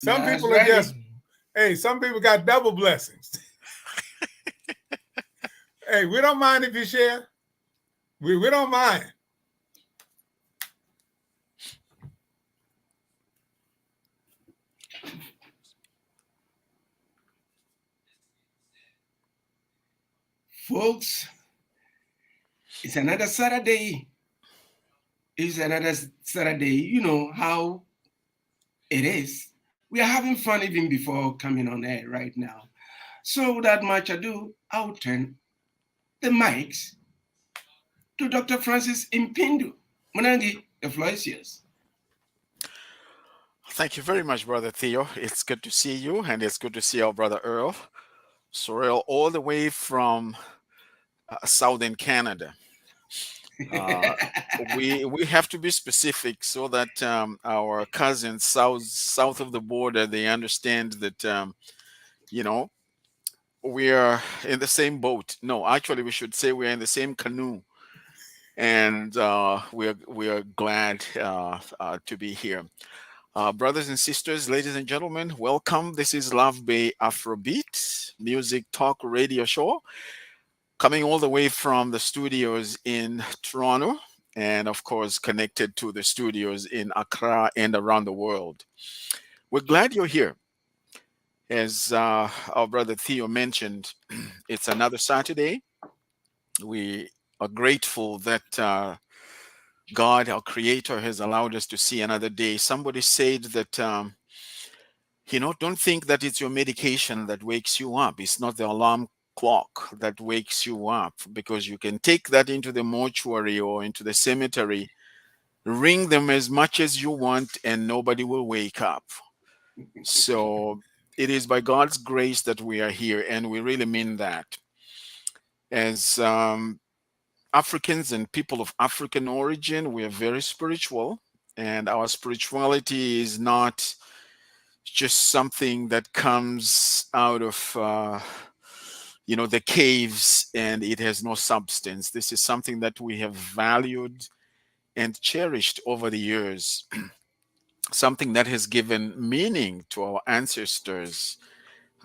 Some That's people are just, ready. hey, some people got double blessings. Hey, we don't mind if you share. We don't mind. Folks, it's another Saturday. It's another Saturday. You know how it is. We are having fun even before coming on air right now. So without much ado, I'll turn the mics to Dr. Francis Impindu. Munangi, the floor is yours. Thank you very much, Brother Theo. It's good to see you, and it's good to see our brother Earl. So, Earl, all the way from southern Canada. Uh, we have to be specific so that our cousins south of the border they understand that you know we are in the same boat. No, actually, we should say we are in the same canoe, and we are glad to be here. Brothers and sisters, ladies and gentlemen, welcome. This is Love Bay Afrobeat Music Talk Radio Show, coming all the way from the studios in Toronto, and of course, connected to the studios in Accra and around the world. We're glad you're here. As our brother Theo mentioned, it's another Saturday. We are grateful that God, our Creator, has allowed us to see another day. Somebody said that. Don't think that it's your medication that wakes you up. It's not the alarm clock that wakes you up because you can take that into the mortuary or into the cemetery, ring them as much as you want, and nobody will wake up. So it is by God's grace that we are here, and we really mean that. As Africans and people of African origin, we are very spiritual, and our spirituality is not just something that comes out of the caves and it has no substance. This is something that we have valued and cherished over the years, something that has given meaning to our ancestors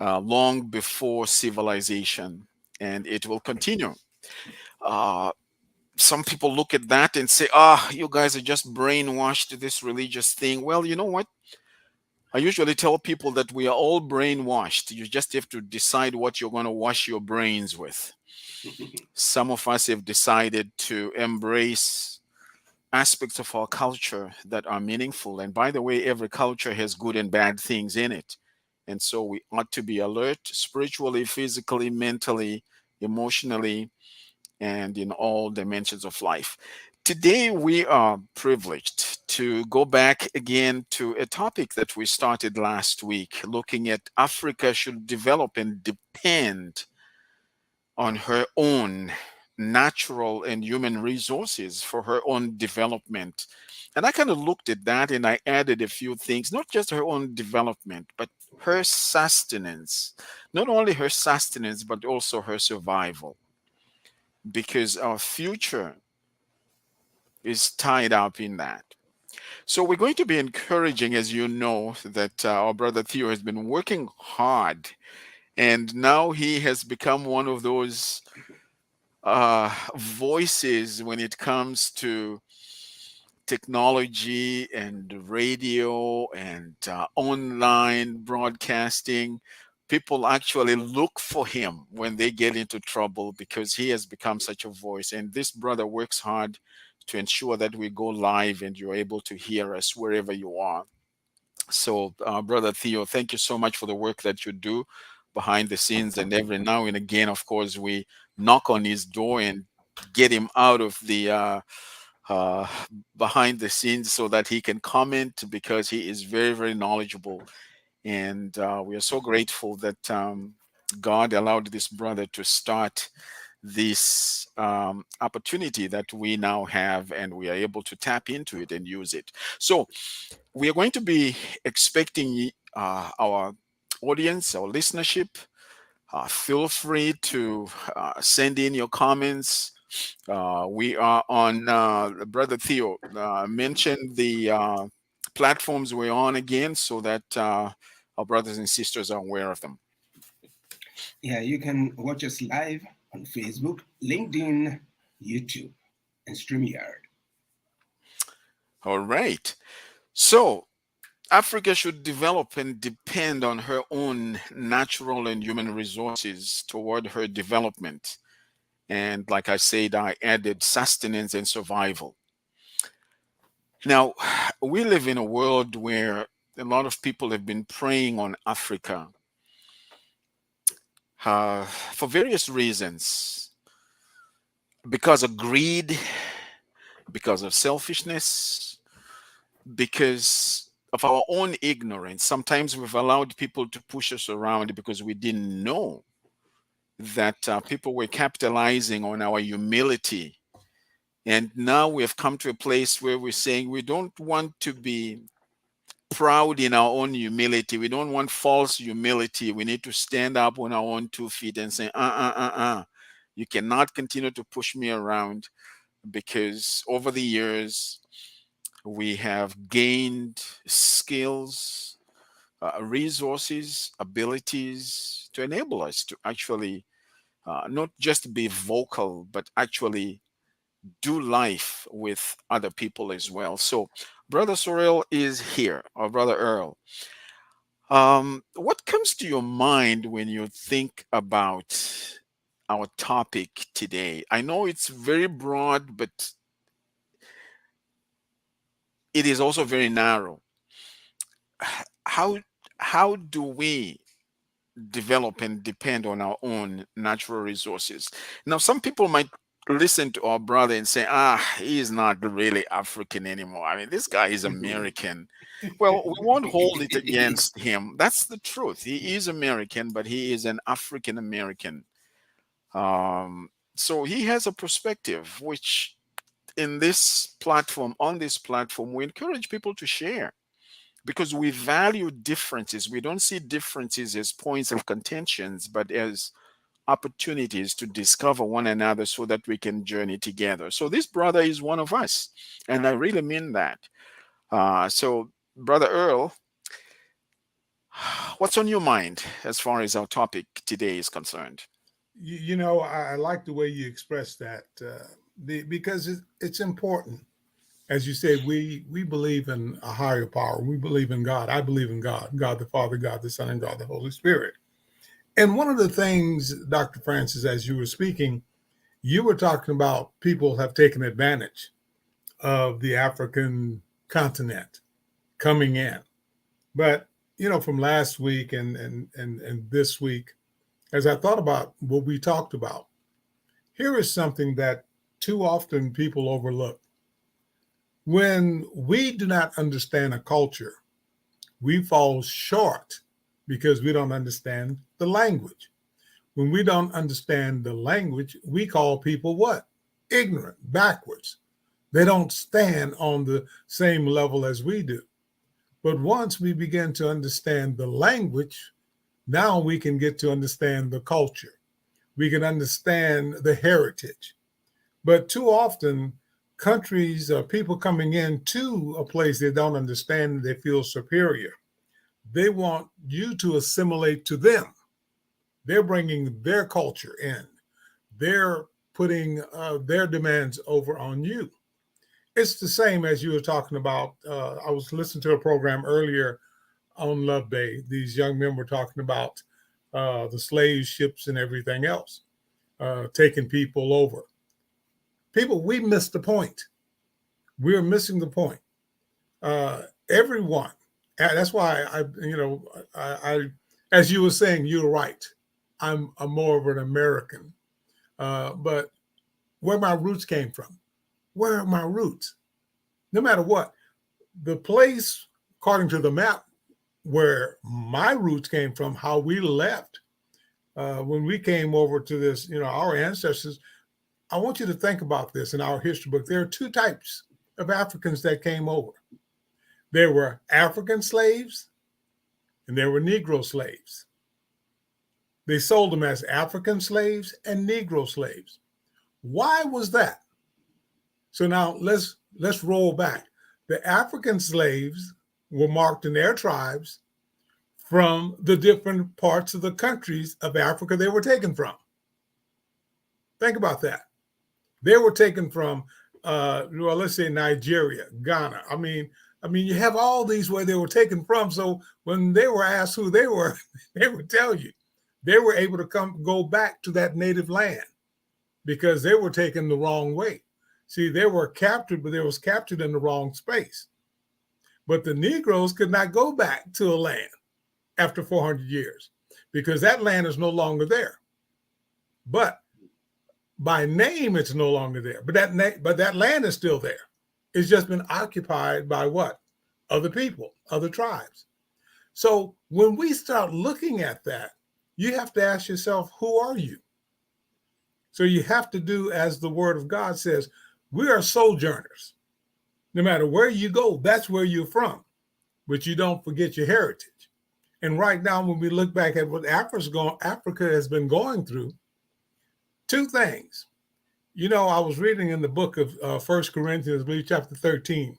long before civilization, and it will continue. uh, some people look at that and say, you guys are just brainwashed to this religious thing. Well, you know what, I usually tell people that we are all brainwashed. You just have to decide what you're going to wash your brains with. Some of us have decided to embrace aspects of our culture that are meaningful. And by the way, every culture has good and bad things in it. And so we ought to be alert spiritually, physically, mentally, emotionally, and in all dimensions of life. Today, we are privileged to go back again to a topic that we started last week, looking at Africa should develop and depend on her own natural and human resources for her own development. And I kind of looked at that and I added a few things, not just her own development, but her sustenance. Not only her sustenance, but also her survival, because our future is tied up in that. So we're going to be encouraging, as you know, that our brother Theo has been working hard, and now he has become one of those voices when it comes to technology and radio and online broadcasting. People actually look for him when they get into trouble because he has become such a voice. And this brother works hard to ensure that we go live and you're able to hear us wherever you are. So, Brother Theo, thank you so much for the work that you do behind the scenes. And every now and again, of course, we knock on his door and get him out of the uh, behind the scenes so that he can comment because he is very, very knowledgeable. And we are so grateful that God allowed this brother to start this opportunity that we now have, and we are able to tap into it and use it. So, we are going to be expecting our audience, our listenership. Feel free to send in your comments. We are on, Brother Theo mentioned the platforms we're on again so that our brothers and sisters are aware of them? Yeah, you can watch us live on Facebook, LinkedIn, YouTube, and StreamYard. All right. So, Africa should develop and depend on her own natural and human resources toward her development. And like I said, I added sustenance and survival. Now, we live in a world where a lot of people have been preying on Africa for various reasons, because of greed, because of selfishness, because of our own ignorance. Sometimes we've allowed people to push us around because we didn't know that people were capitalizing on our humility. And now we have come to a place where we're saying we don't want to be proud in our own humility. We don't want false humility. We need to stand up on our own 2 feet and say, you cannot continue to push me around, because over the years we have gained skills, resources, abilities to enable us to actually not just be vocal, but actually do life with other people as well. So, Brother Sorrel is here, or Brother Earl. What comes to your mind when you think about our topic today? I know it's very broad, but it is also very narrow. How how do we develop and depend on our own natural resources? Now, some people might listen to our brother and say, he is not really African anymore. I mean, this guy is American. Well, we won't hold it against him. That's the truth. He is American, but he is an African American. So he has a perspective, which in this platform, on this platform, we encourage people to share, because we value differences. We don't see differences as points of contentions, but as opportunities to discover one another so that we can journey together. So this brother is one of us, and I really mean that. So, Brother Earl, what's on your mind as far as our topic today is concerned? I like the way you express that, because it's important. As you say, we believe in a higher power. We believe in God. I believe in God, God the Father, God the Son, and God the Holy Spirit. And one of the things, Dr. Francis, as you were speaking, you were talking about people have taken advantage of the African continent coming in. But, from last week and this week, as I thought about what we talked about, here is something that too often people overlook. When we do not understand a culture, we fall short because we don't understand the language. When we don't understand the language, we call people what? Ignorant, backwards. They don't stand on the same level as we do. But once we begin to understand the language, now we can get to understand the culture. We can understand the heritage. But too often, countries or people coming into a place they don't understand, they feel superior. They want you to assimilate to them. They're bringing their culture in. They're putting their demands over on you. It's the same as you were talking about. I was listening to a program earlier on Love Day. These young men were talking about the slave ships and everything else, taking people over. People, we missed the point. We're missing the point. Everyone. That's why I, as you were saying, you're right. I'm more of an American, but where my roots came from. Where are my roots? No matter what, the place, according to the map, where my roots came from, how we left when we came over to this, our ancestors. I want you to think about this in our history book. There are two types of Africans that came over. There were African slaves and there were Negro slaves. They sold them as African slaves and Negro slaves. Why was that? So now let's roll back. The African slaves were marked in their tribes from the different parts of the countries of Africa they were taken from. Think about that. They were taken from, well, let's say Nigeria, Ghana. I mean, you have all these where they were taken from. So when they were asked who they were, they would tell you. They were able to go back to that native land because they were taken the wrong way. See, they were captured, but they was captured in the wrong space. But the Negroes could not go back to a land after 400 years because that land is no longer there. But by name, it's no longer there. But that land is still there. It's just been occupied by what? Other people, other tribes. So when we start looking at that, you have to ask yourself, who are you? So you have to do as the word of God says, we are sojourners. No matter where you go, that's where you're from. But you don't forget your heritage. And right now, when we look back at what Africa has been going through, two things. You know, I was reading in the book of 1 Corinthians, I believe, chapter 13.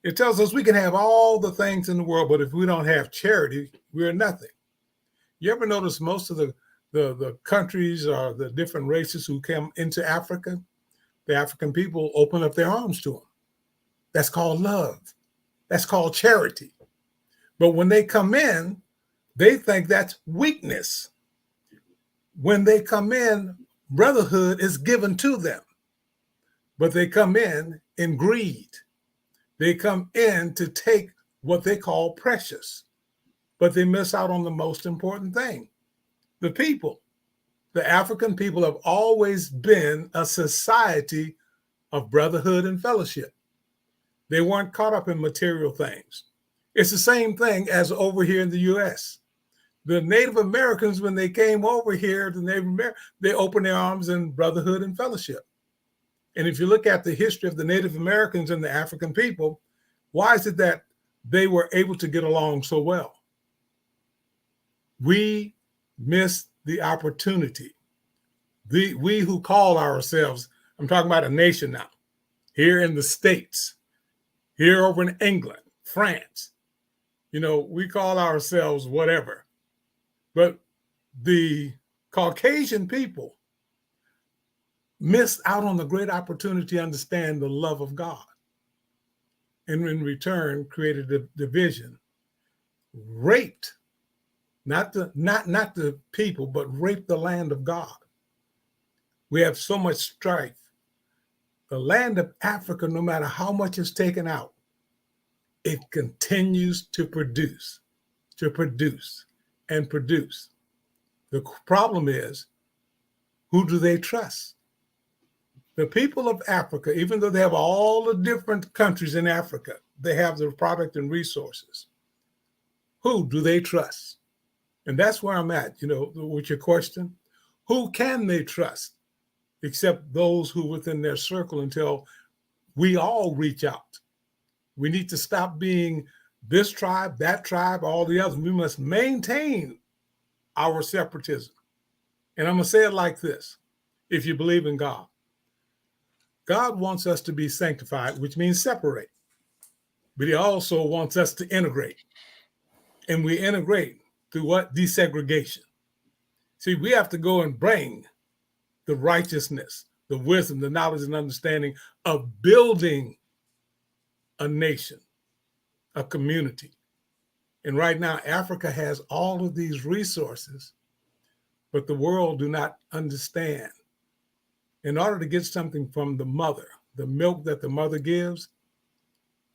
It tells us we can have all the things in the world, but if we don't have charity, we're nothing. You ever notice most of the countries or the different races who come into Africa, the African people open up their arms to them. That's called love. That's called charity. But when they come in, they think that's weakness. When they come in, brotherhood is given to them. But they come in greed. They come in to take what they call precious. But they miss out on the most important thing. The people. The African people have always been a society of brotherhood and fellowship. They weren't caught up in material things. It's the same thing as over here in the U.S. The Native Americans, when they came over here, they opened their arms in brotherhood and fellowship. And if you look at the history of the Native Americans and the African people, why is it that they were able to get along so well? We missed the opportunity. We who call ourselves, I'm talking about a nation now, here in the States, here over in England, France, we call ourselves whatever. But the Caucasian people missed out on the great opportunity to understand the love of God. And in return, created a division, raped, not the people, but raped the land of God. We have so much strife. The land of Africa, no matter how much is taken out, it continues to produce and produce. The problem is, who do they trust? The people of Africa, even though they have all the different countries in Africa, they have the product and resources. Who do they trust? And that's where I'm at, with your question. Who can they trust except those who within their circle until we all reach out? We need to stop being this tribe, that tribe, all the others. We must maintain our separatism. And I'm going to say it like this. If you believe in God, God wants us to be sanctified, which means separate. But he also wants us to integrate. And we integrate through what? Desegregation. See, we have to go and bring the righteousness, the wisdom, the knowledge and understanding of building a nation, a community. And right now, Africa has all of these resources, but the world do not understand. In order to get something from the mother, the milk that the mother gives,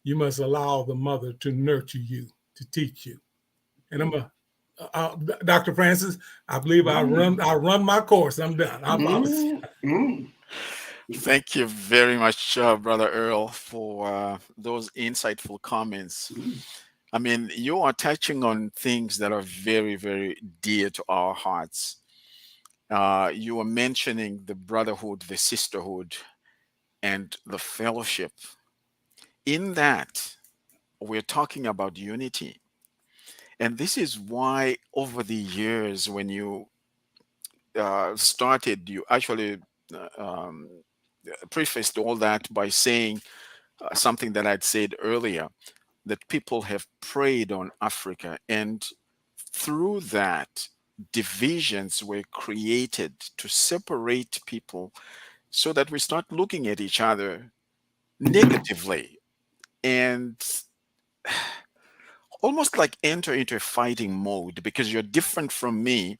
you must allow the mother to nurture you, to teach you. And Dr. Francis, I believe I run my course. I'm done. I apologize. Thank you very much, Brother Earl, for those insightful comments. I mean, you are touching on things that are very, very dear to our hearts. You were mentioning the brotherhood, the sisterhood, and the fellowship. In that, we're talking about unity. And this is why over the years, when you started, you actually prefaced all that by saying something that I'd said earlier, that people have preyed on Africa, and through that, divisions were created to separate people so that we start looking at each other negatively and almost like enter into a fighting mode. Because you're different from me,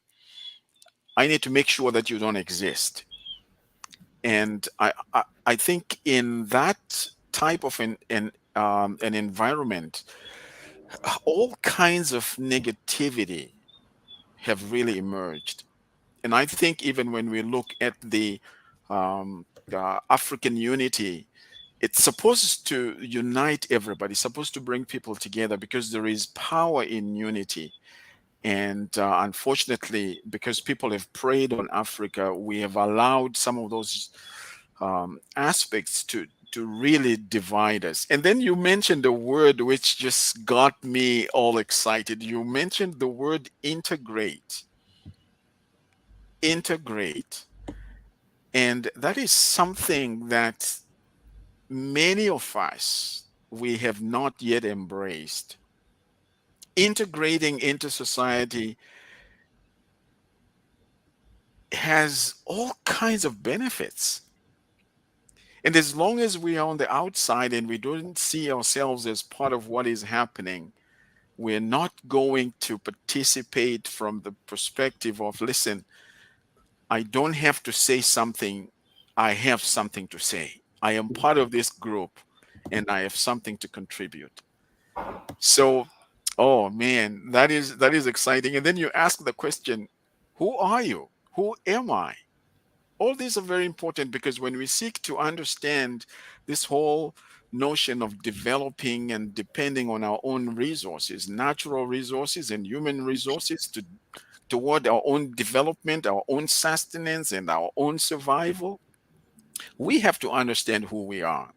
I need to make sure that you don't exist. And I think in that type of an environment, all kinds of negativity have really emerged. And I think even when we look at the African unity, it's supposed to unite everybody, supposed to bring people together because there is power in unity. And unfortunately, because people have preyed on Africa, we have allowed some of those aspects to really divide us. And then you mentioned a word which just got me all excited. You mentioned the word integrate. Integrate. And that is something that many of us we have not yet embraced. Integrating into society has all kinds of benefits. And as long as we are on the outside and we don't see ourselves as part of what is happening, we're not going to participate from the perspective of, listen, I don't have to say something, I have something to say. I am part of this group and I have something to contribute. So, oh man, that is exciting. And then you ask the question, who are you? Who am I? All these are very important because when we seek to understand this whole notion of developing and depending on our own resources, natural resources and human resources toward our own development, our own sustenance, and our own survival, we have to understand who we are.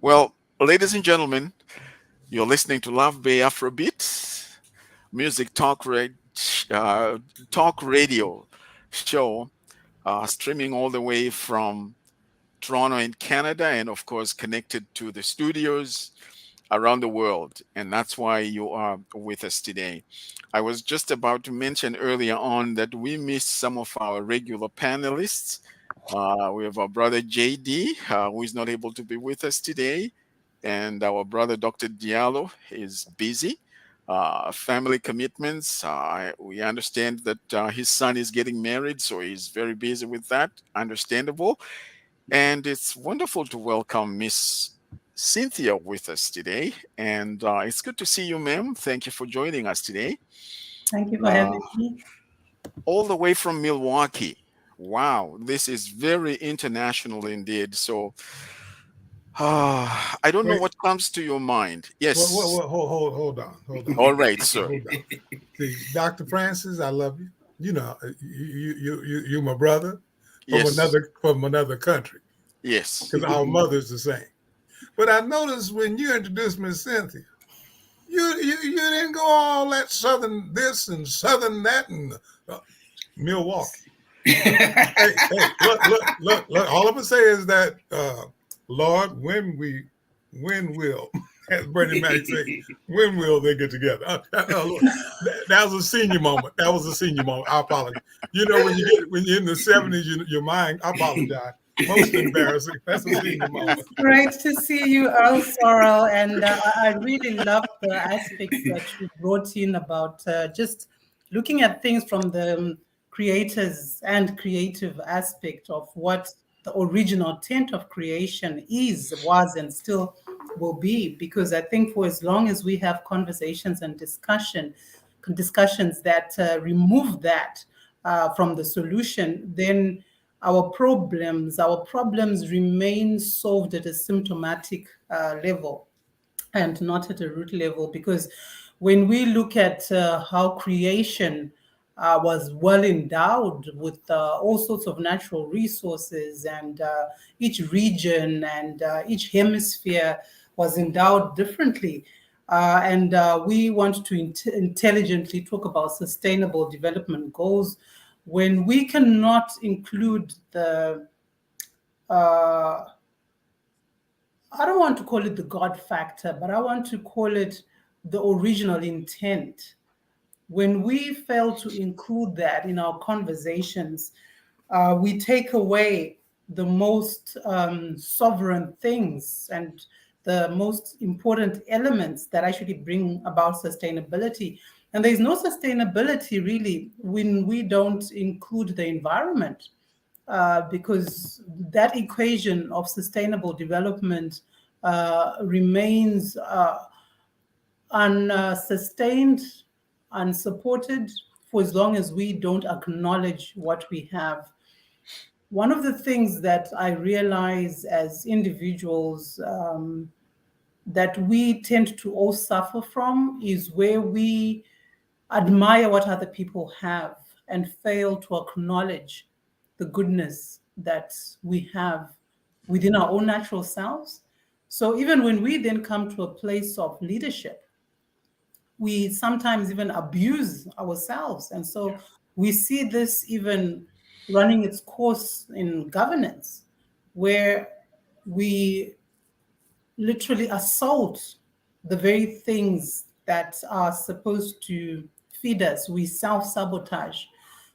Well, ladies and gentlemen, you're listening to Love Bay Afrobeat music uh, talk radio show, streaming all the way from Toronto in Canada, and of course connected to the studios around the world. And that's why you are with us today. I was just about to mention earlier on that we missed some of our regular panelists. We have our brother JD, who is not able to be with us today. And our brother Dr. Diallo is busy. Family commitments. We understand that his son is getting married, so he's very busy with that. Understandable. And it's wonderful to welcome Miss Cynthia with us today. And it's good to see you, ma'am. Thank you for joining us today. Thank you for Uh, having me. all the way from Milwaukee. Wow, this is very international indeed. So I don't know Wait, what comes to your mind. what, Yes. hold on, All right, sir. hold on. See, Dr. Francis, I love you. You know, you my brother Yes. from another country Yes. because our mother's the same. But I noticed when you introduced Miss Cynthia, you didn't go all that southern this and southern that and Milwaukee. Hey, look. All I'm gonna say is that, Lord, when will, as Bernie Mac say, when will they get together? Look, that was a senior moment. That was a senior moment. I apologize. You know, when you're in the 70s, your mind. I apologize. Most embarrassing. That's a senior moment. It's great to see you, Earl Sorrell, and I really love the aspects that you brought in about just looking at things from the creators and creative aspect of what the original intent of creation was, and still will be. Because I think for as long as we have conversations and discussions that remove that from the solution, then our problems remain solved at a symptomatic level and not at a root level. Because when we look at how creation was well endowed with all sorts of natural resources, and each region and each hemisphere was endowed differently. And we want to intelligently talk about sustainable development goals. When we cannot include the I don't want to call it the God factor, but I want to call it the original intent. When we fail to include that in our conversations, we take away the most sovereign things and the most important elements that actually bring about sustainability. And there's no sustainability really when we don't include the environment, because that equation of sustainable development remains unsustained, unsupported for as long as we don't acknowledge what we have. One of the things that I realize as individuals that we tend to all suffer from is where we admire what other people have and fail to acknowledge the goodness that we have within our own natural selves. So even when we then come to a place of leadership, we sometimes even abuse ourselves. And so we see this even running its course in governance, where we literally assault the very things that are supposed to feed us. We self-sabotage.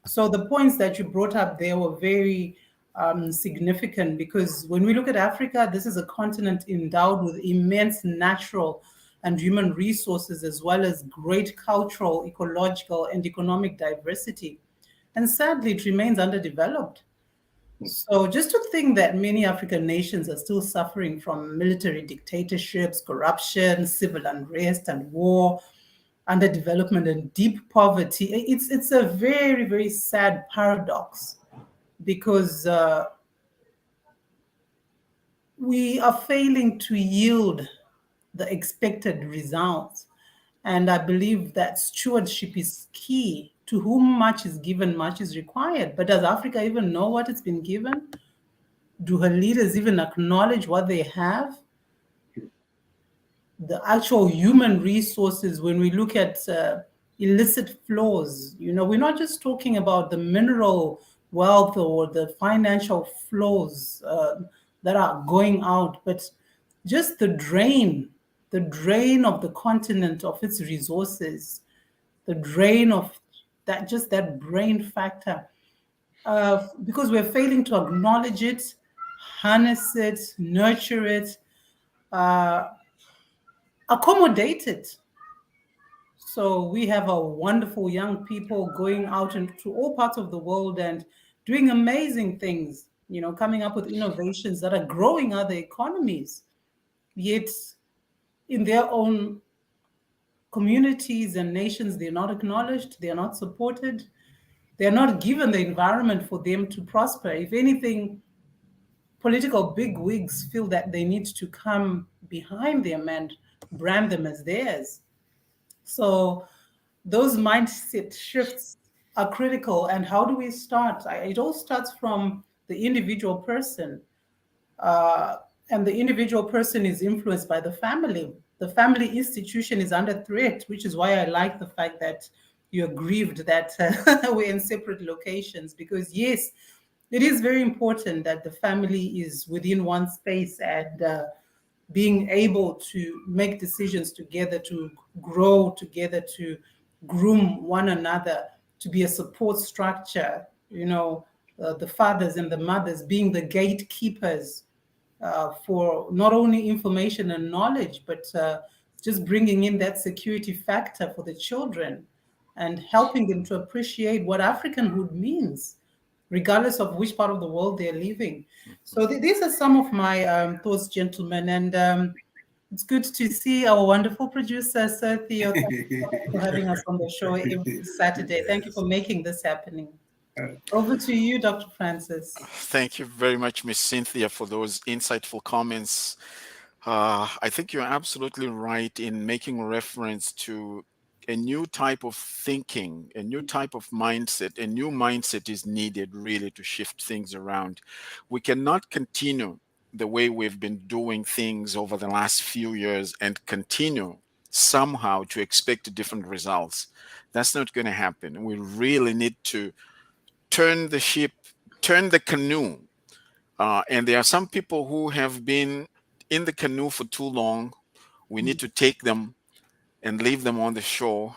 So the points that you brought up there were very significant, because when we look at Africa, this is a continent endowed with immense natural and human resources, as well as great cultural, ecological, and economic diversity. And sadly, it remains underdeveloped. So just to think that many African nations are still suffering from military dictatorships, corruption, civil unrest, and war, underdevelopment, and deep poverty, it's a very, very sad paradox, because we are failing to yield the expected results. And I believe that stewardship is key. To whom much is given, much is required. But does Africa even know what it's been given? Do her leaders even acknowledge what they have? The actual human resources, when we look at illicit flows, we're not just talking about the mineral wealth or the financial flows that are going out, but just the drain of the continent of its resources, the drain of that brain factor, because we're failing to acknowledge it, harness it, nurture it, accommodate it. So we have a wonderful young people going out into all parts of the world and doing amazing things, coming up with innovations that are growing other economies. Yet in their own communities and nations, they're not acknowledged, they're not supported, they're not given the environment for them to prosper. If anything, political bigwigs feel that they need to come behind them and brand them as theirs. So those mindset shifts are critical. And how do we start? It all starts from the individual person. And the individual person is influenced by the family. The family institution is under threat, which is why I like the fact that you're grieved that we're in separate locations, because yes, it is very important that the family is within one space and being able to make decisions together, to grow together, to groom one another, to be a support structure, the fathers and the mothers being the gatekeepers for not only information and knowledge, but just bringing in that security factor for the children and helping them to appreciate what Africanhood means, regardless of which part of the world they're living. So these are some of my thoughts, gentlemen. And it's good to see our wonderful producer, Sir Theo. Thank you so much for having us on the show every Saturday. Thank you for making this happening. Over to you, Dr. Francis. Thank you very much, Miss Cynthia, for those insightful comments. I think you're absolutely right in making reference to a new type of thinking, a new type of mindset. A new mindset is needed really to shift things around. We cannot continue the way we've been doing things over the last few years and continue somehow to expect different results. That's not going to happen. We really need to turn the ship, turn the canoe. And there are some people who have been in the canoe for too long. We need to take them and leave them on the shore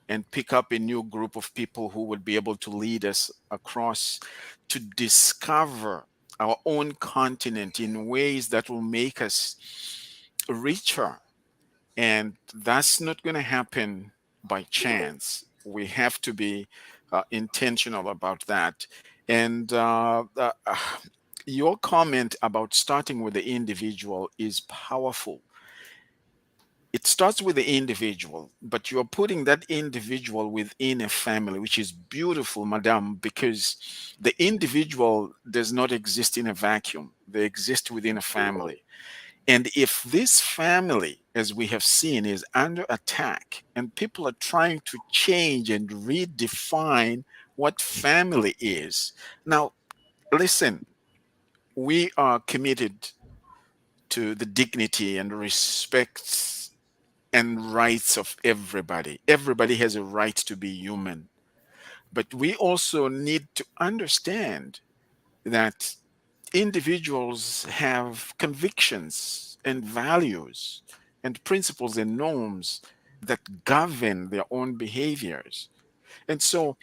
and pick up a new group of people who would be able to lead us across to discover our own continent in ways that will make us richer. And that's not going to happen by chance. We have to be intentional about that. And your comment about starting with the individual is powerful. It starts with the individual, but you're putting that individual within a family, which is beautiful, madam, because the individual does not exist in a vacuum. They exist within a family. And if this family, as we have seen, is under attack and people are trying to change and redefine what family is. Now, listen, we are committed to the dignity and respect and rights of everybody. Everybody has a right to be human. But we also need to understand that individuals have convictions and values and principles and norms that govern their own behaviors. And so,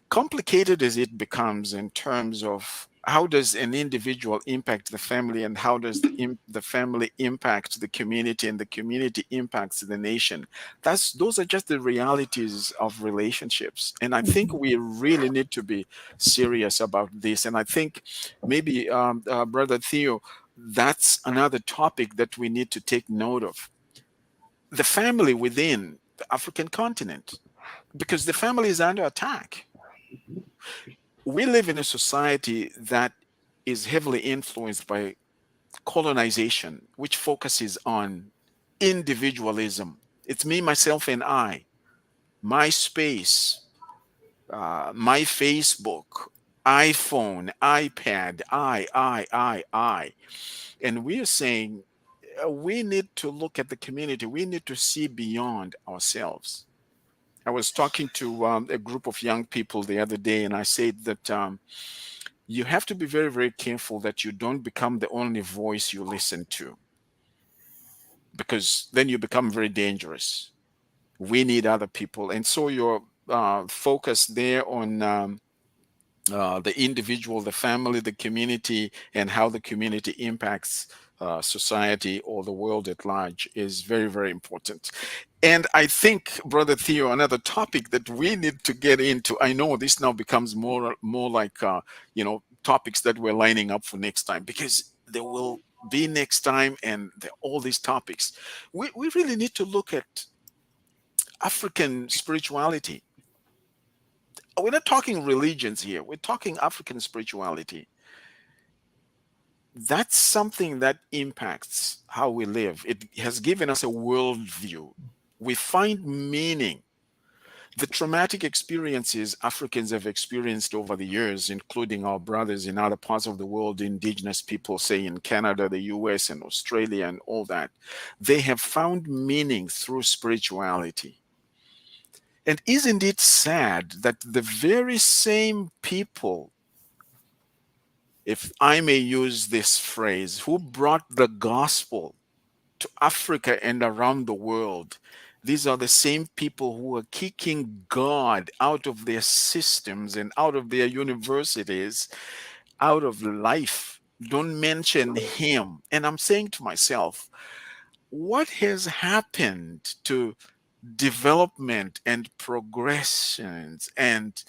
complicated as it becomes in terms of how does an individual impact the family and how does the family impact the community and the community impacts the nation, those are just the realities of relationships. And I think we really need to be serious about this. And I think maybe brother Theo, that's another topic that we need to take note of: the family within the African continent, because the family is under attack. We live in a society that is heavily influenced by colonization, which focuses on individualism. It's me, myself, and I, my space, my Facebook, iPhone, iPad, I. And we are saying we need to look at the community, we need to see beyond ourselves. I was talking to a group of young people the other day, and I said that you have to be very, very careful that you don't become the only voice you listen to, because then you become very dangerous. We need other people. And so your focus there on the individual, the family, the community, and how the community impacts society or the world at large is very, very important. And I think, Brother Theo, another topic that we need to get into, I know this now becomes more like, topics that we're lining up for next time, because there will be next time and all these topics. We really need to look at African spirituality. We're not talking religions here. We're talking African spirituality. That's something that impacts how we live. It has given us a worldview. We find meaning. The traumatic experiences Africans have experienced over the years, including our brothers in other parts of the world, indigenous people, say in Canada, the US, and Australia, and all that, they have found meaning through spirituality. And isn't it sad that the very same people, if I may use this phrase, who brought the gospel to Africa and around the world, these are the same people who are kicking God out of their systems and out of their universities, out of life? Don't mention him. And I'm saying to myself, what has happened to development and progressions? And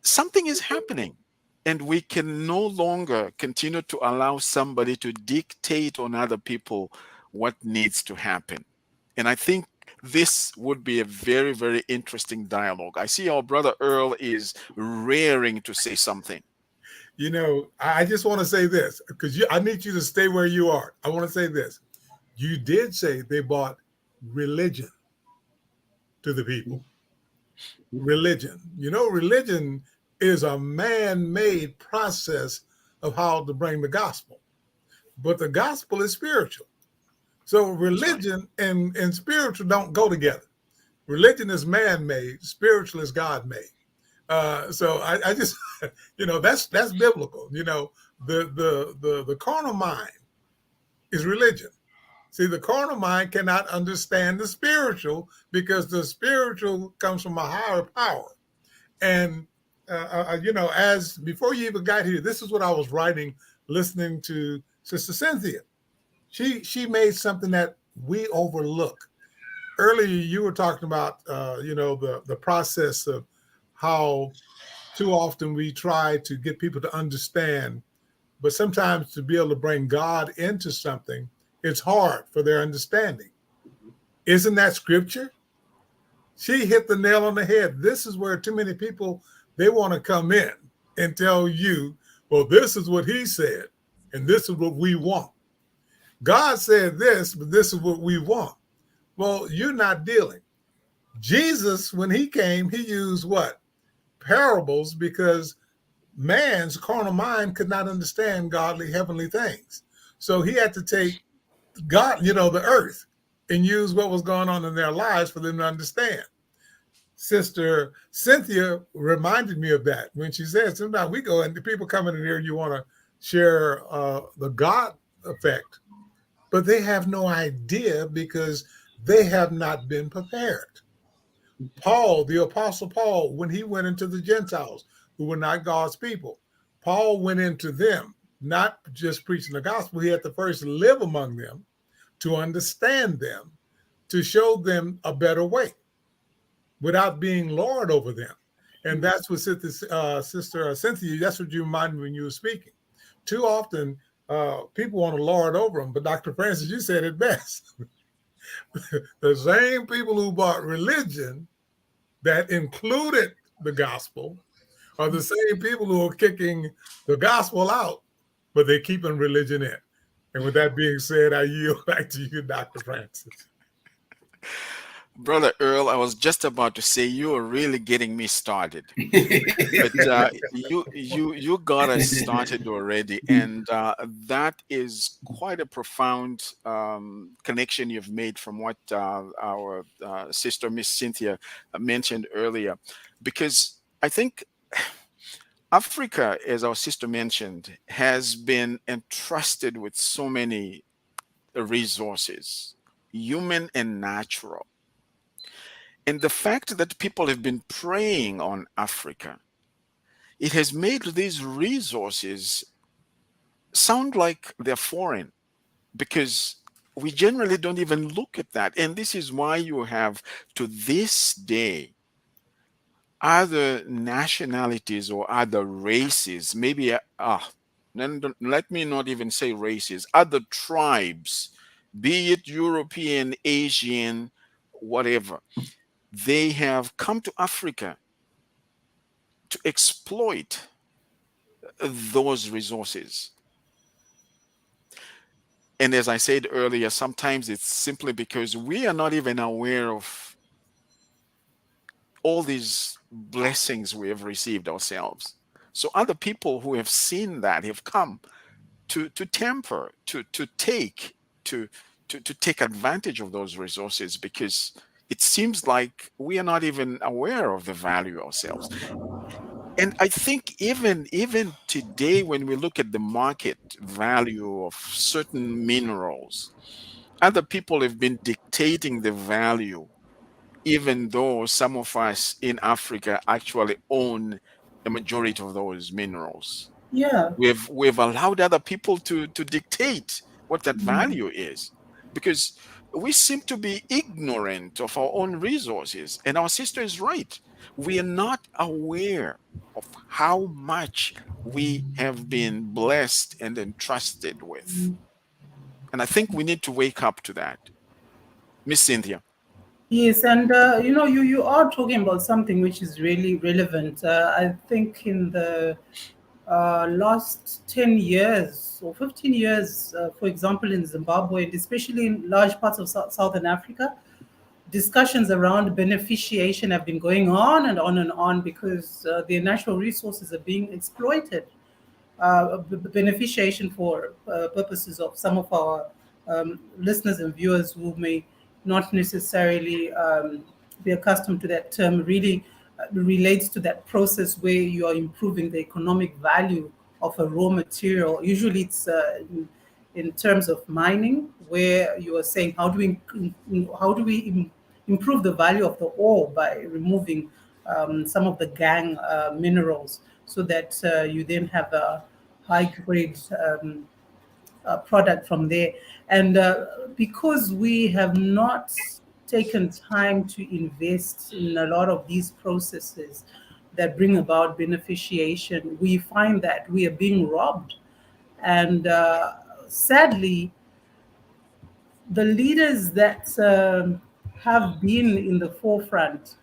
something is happening, and we can no longer continue to allow somebody to dictate on other people what needs to happen. And I think this would be a very, very interesting dialogue. I see our brother Earl is raring to say something. I just want to say this, because I need you to stay where you are. I want to say this. You did say they brought religion to the people. Religion. Religion is a man-made process of how to bring the gospel. But the gospel is spiritual. So religion and spiritual don't go together. Religion is man-made, spiritual is God-made. So I just, that's biblical. The carnal mind is religion. See, the carnal mind cannot understand the spiritual because the spiritual comes from a higher power. And as before you even got here, this is what I was writing, listening to Sister Cynthia. She made something that we overlook. Earlier, you were talking about the process of how too often we try to get people to understand, but sometimes to be able to bring God into something, it's hard for their understanding. Isn't that scripture? She hit the nail on the head. This is where too many people, they want to come in and tell you, well, this is what he said, and this is what we want. God said this, but this is what we want. Well, you're not dealing. Jesus, when he came, he used what? Parables, because man's carnal mind could not understand godly, heavenly things. So he had to take God, the earth, and use what was going on in their lives for them to understand. Sister Cynthia reminded me of that when she said, sometimes we go and the people coming in here, you want to share the God effect, but they have no idea because they have not been prepared. Paul, the Apostle Paul, when he went into the Gentiles who were not God's people, Paul went into them, not just preaching the gospel. He had to first live among them to understand them, to show them a better way without being Lord over them. And that's what Sister Cynthia, that's what you reminded me when you were speaking. Too often, people want to lord over them, but Dr. Francis, you said it best. The same people who bought religion that included the gospel are the same people who are kicking the gospel out, but they're keeping religion in. And with that being said, I yield back to you, Dr. Francis. Brother Earl, I was just about to say you are really getting me started, but you got us started already, and that is quite a profound connection you've made from what our sister Miss Cynthia mentioned earlier, because I think Africa, as our sister mentioned, has been entrusted with so many resources, human and natural. And the fact that people have been preying on Africa, it has made these resources sound like they're foreign because we generally don't even look at that. And this is why you have, to this day, other nationalities or other races, maybe, let me not even say races, other tribes, be it European, Asian, whatever. They have come to Africa to exploit those resources. And as I said earlier, sometimes it's simply because we are not even aware of all these blessings we have received ourselves. So other people who have seen that have come to temper, to take, to take advantage of those resources because it seems like we are not even aware of the value ourselves. And I think even today, when we look at the market value of certain minerals, other people have been dictating the value, even though some of us in Africa actually own the majority of those minerals. Yeah. We've allowed other people to dictate what that value is because we seem to be ignorant of our own resources. And our sister is right. We are not aware of how much we have been blessed and entrusted with. And I think we need to wake up to that. Miss Cynthia. Yes, and you are talking about something which is really relevant. I think in the last 10 years or 15 years, for example, in Zimbabwe, and especially in large parts of Southern Africa, discussions around beneficiation have been going on and on and on because their natural resources are being exploited. Beneficiation for purposes of some of our listeners and viewers who may not necessarily be accustomed to that term really relates to that process where you are improving the economic value of a raw material. Usually it's in terms of mining, where you are saying how do we improve the value of the ore by removing some of the gang minerals, so that you then have a high grade product from there. And because we have not taken time to invest in a lot of these processes that bring about beneficiation, we find that we are being robbed. And sadly, the leaders that have been in the forefront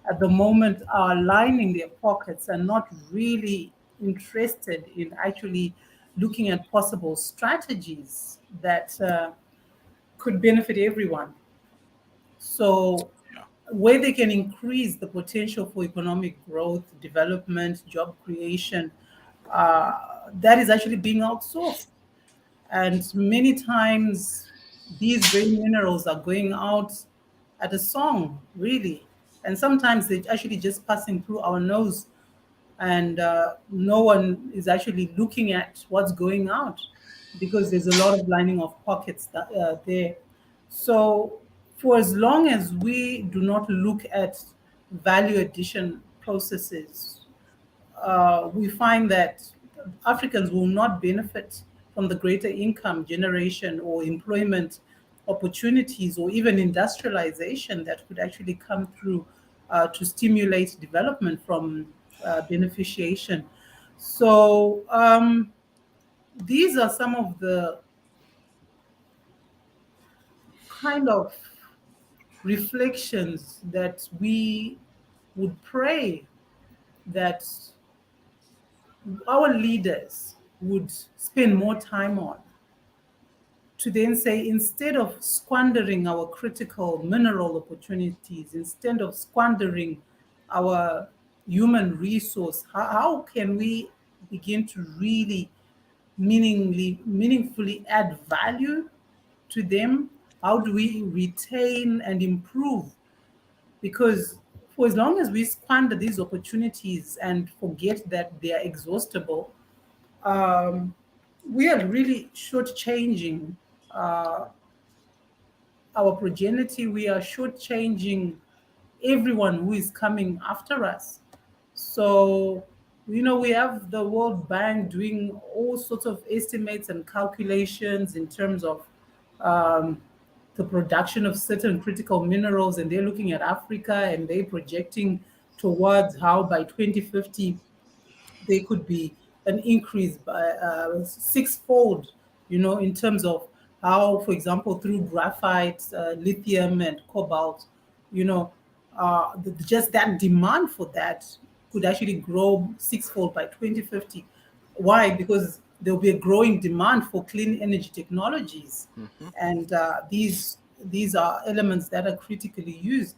at the moment are lining their pockets and not really interested in actually looking at possible strategies that could benefit everyone. So, Yeah. where they can increase the potential for economic growth, development, job creation, that is actually being outsourced. And many times, these very minerals are going out at a song, really. And sometimes they're actually just passing through our nose, and no one is actually looking at what's going out, because there's a lot of lining of pockets there. So, for as long as we do not look at value addition processes, we find that Africans will not benefit from the greater income generation or employment opportunities or even industrialization that could actually come through to stimulate development from beneficiation. So, these are some of the kind of reflections that we would pray that our leaders would spend more time on, to then say, instead of squandering our critical mineral opportunities, instead of squandering our human resource, how can we begin to really meaningfully add value to them? How do we retain and improve? Because for as long as we squander these opportunities and forget that they are exhaustible, um, we are really shortchanging uh, our progeny. We are shortchanging everyone who is coming after us. So, we have the World Bank doing all sorts of estimates and calculations in terms of um, the production of certain critical minerals, and they're looking at Africa and they're projecting towards how by 2050 they could be an increase by sixfold, in terms of how, for example, through graphite, lithium, and cobalt, you know, just that demand for that could actually grow sixfold by 2050. Why? Because there'll be a growing demand for clean energy technologies, Hmm. and these are elements that are critically used.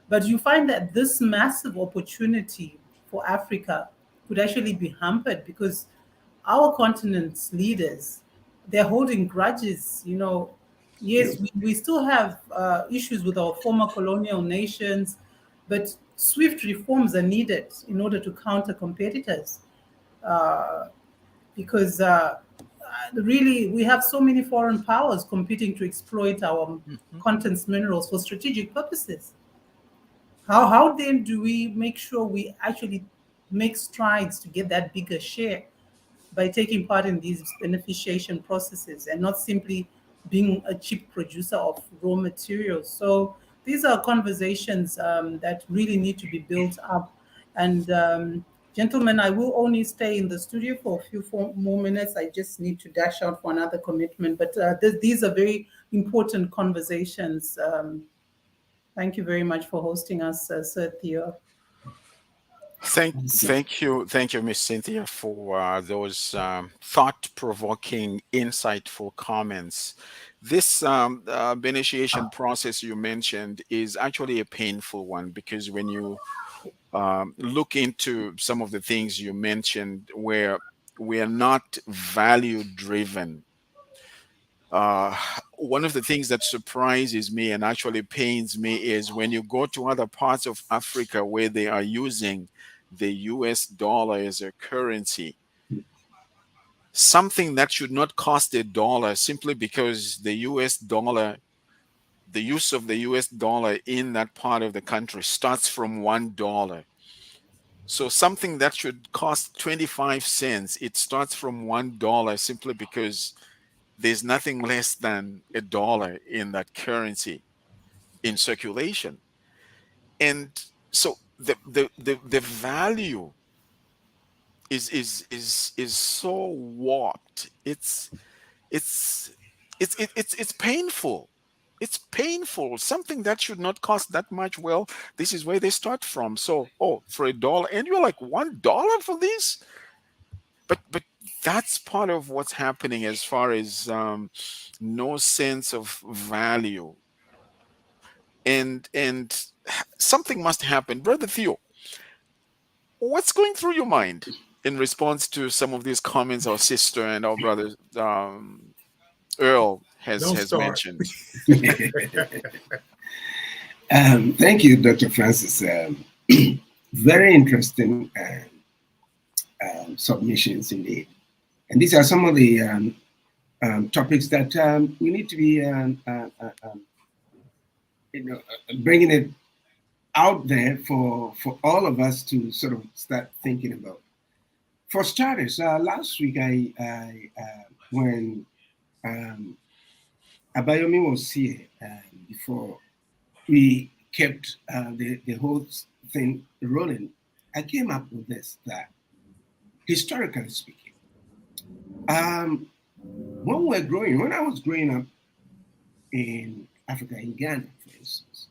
But you find that this massive opportunity for Africa could actually be hampered because our continent's leaders, they're holding grudges. Yes, we still have issues with our former colonial nations, but swift reforms are needed in order to counter competitors. Uh, because really we have so many foreign powers competing to exploit our Hmm. continent's minerals for strategic purposes. How then do we make sure we actually make strides to get that bigger share by taking part in these beneficiation processes and not simply being a cheap producer of raw materials? So these are conversations that really need to be built up. And gentlemen, I will only stay in the studio for a few more minutes. I just need to dash out for another commitment. But these are very important conversations. Thank you very much for hosting us, Sir Theo. Thank you, Miss Cynthia, for those thought-provoking, insightful comments. This initiation process you mentioned is actually a painful one, because when you look into some of the things you mentioned, where we are not value-driven, uh, one of the things that surprises me and actually pains me is when you go to other parts of Africa where they are using the US dollar as a currency. something that should not cost $1 simply because the US dollar, the use of the US dollar in that part of the country starts from $1. So something that should cost 25 cents, it starts from $1 simply because there's nothing less than $1 in that currency in circulation. And so the value is so warped. It's it's painful. It's painful. Something that should not cost that much. Well, this is where they start from. So, oh, for $1, and you're like $1 for this. But that's part of what's happening as far as no sense of value, and something must happen, Brother Theo. What's going through your mind in response to some of these comments our sister and our brother Earl Don't has start. mentioned? Thank you, Dr. Francis. Very interesting submissions indeed. And these are some of the topics that we need to be bringing it out there for all of us to sort of start thinking about. For starters, last week when Abayomi was here before we kept the whole thing rolling, I came up with this, that historically speaking, when I was growing up in Africa, in Ghana, for instance,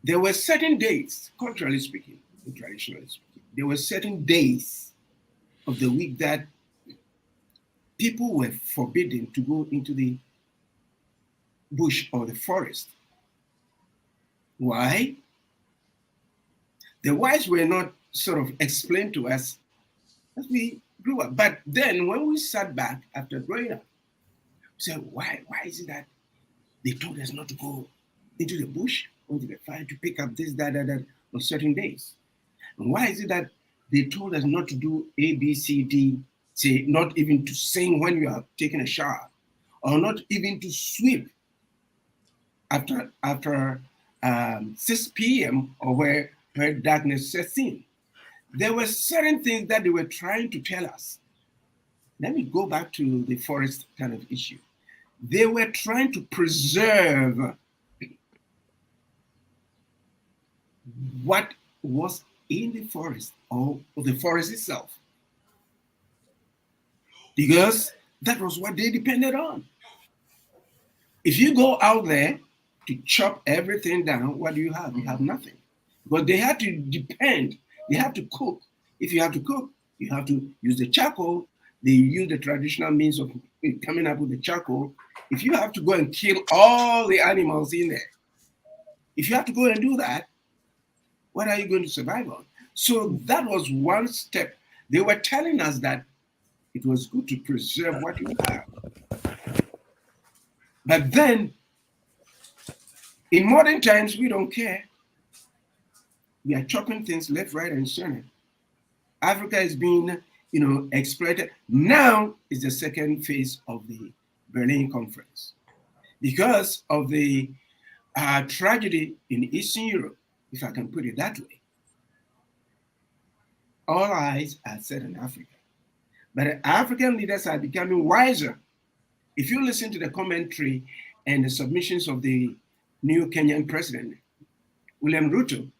there were certain days, culturally speaking, and traditionally speaking, there were certain days of the week that people were forbidden to go into the bush or the forest. Why? The whys were not sort of explained to us as we grew up. But then when we sat back after growing up, we said, why is it that they told us not to go into the bush or into the fire to pick up this, that on certain days? And why is it that they told us not to do A, B, C, D, say not even to sing when you are taking a shower, or not even to sweep after 6 p.m. or where darkness sets in? There were certain things that they were trying to tell us. Let me go back to the forest kind of issue. They were trying to preserve what was in the forest or the forest itself, because that was what they depended on. If you go out there to chop everything down, what do you have? You have nothing. But they had to depend, they had to cook. If you have to cook, you have to use the charcoal. They use the traditional means of coming up with the charcoal. If you have to go and kill all the animals in there, if you have to go and do that, what are you going to survive on? So that was one step. They were telling us that it was good to preserve what you have. But then, in modern times, we don't care. We are chopping things left, right, and center. Africa is being, exploited. Now is the second phase of the Berlin Conference. Because of the tragedy in Eastern Europe, if I can put it that way, all eyes are set on Africa. But African leaders are becoming wiser. If you listen to the commentary and the submissions of the new Kenyan president, William Ruto,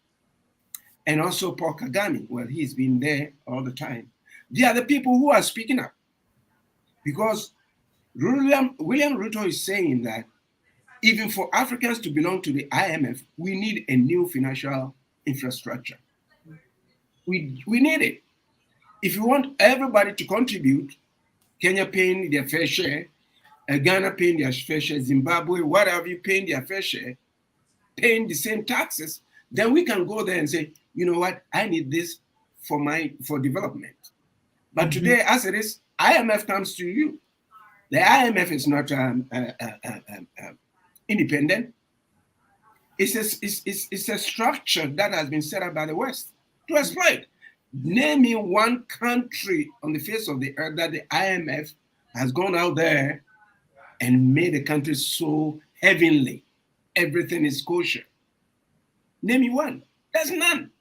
and also Paul Kagame, well, he's been there all the time. They are the people who are speaking up. Because William Ruto is saying that even for Africans to belong to the IMF, we need a new financial infrastructure. We need it. If you want everybody to contribute, Kenya paying their fair share, Ghana paying their fair share, Zimbabwe, whatever you paying their fair share, paying the same taxes, then we can go there and say, you know what, I need this for development. But today, as it is, IMF comes to you. The IMF is not independent. It's a structure that has been set up by the West to exploit. Name me one country on the face of the earth that the IMF has gone out there and made the country so heavenly. Everything is kosher. Name me one. There's none.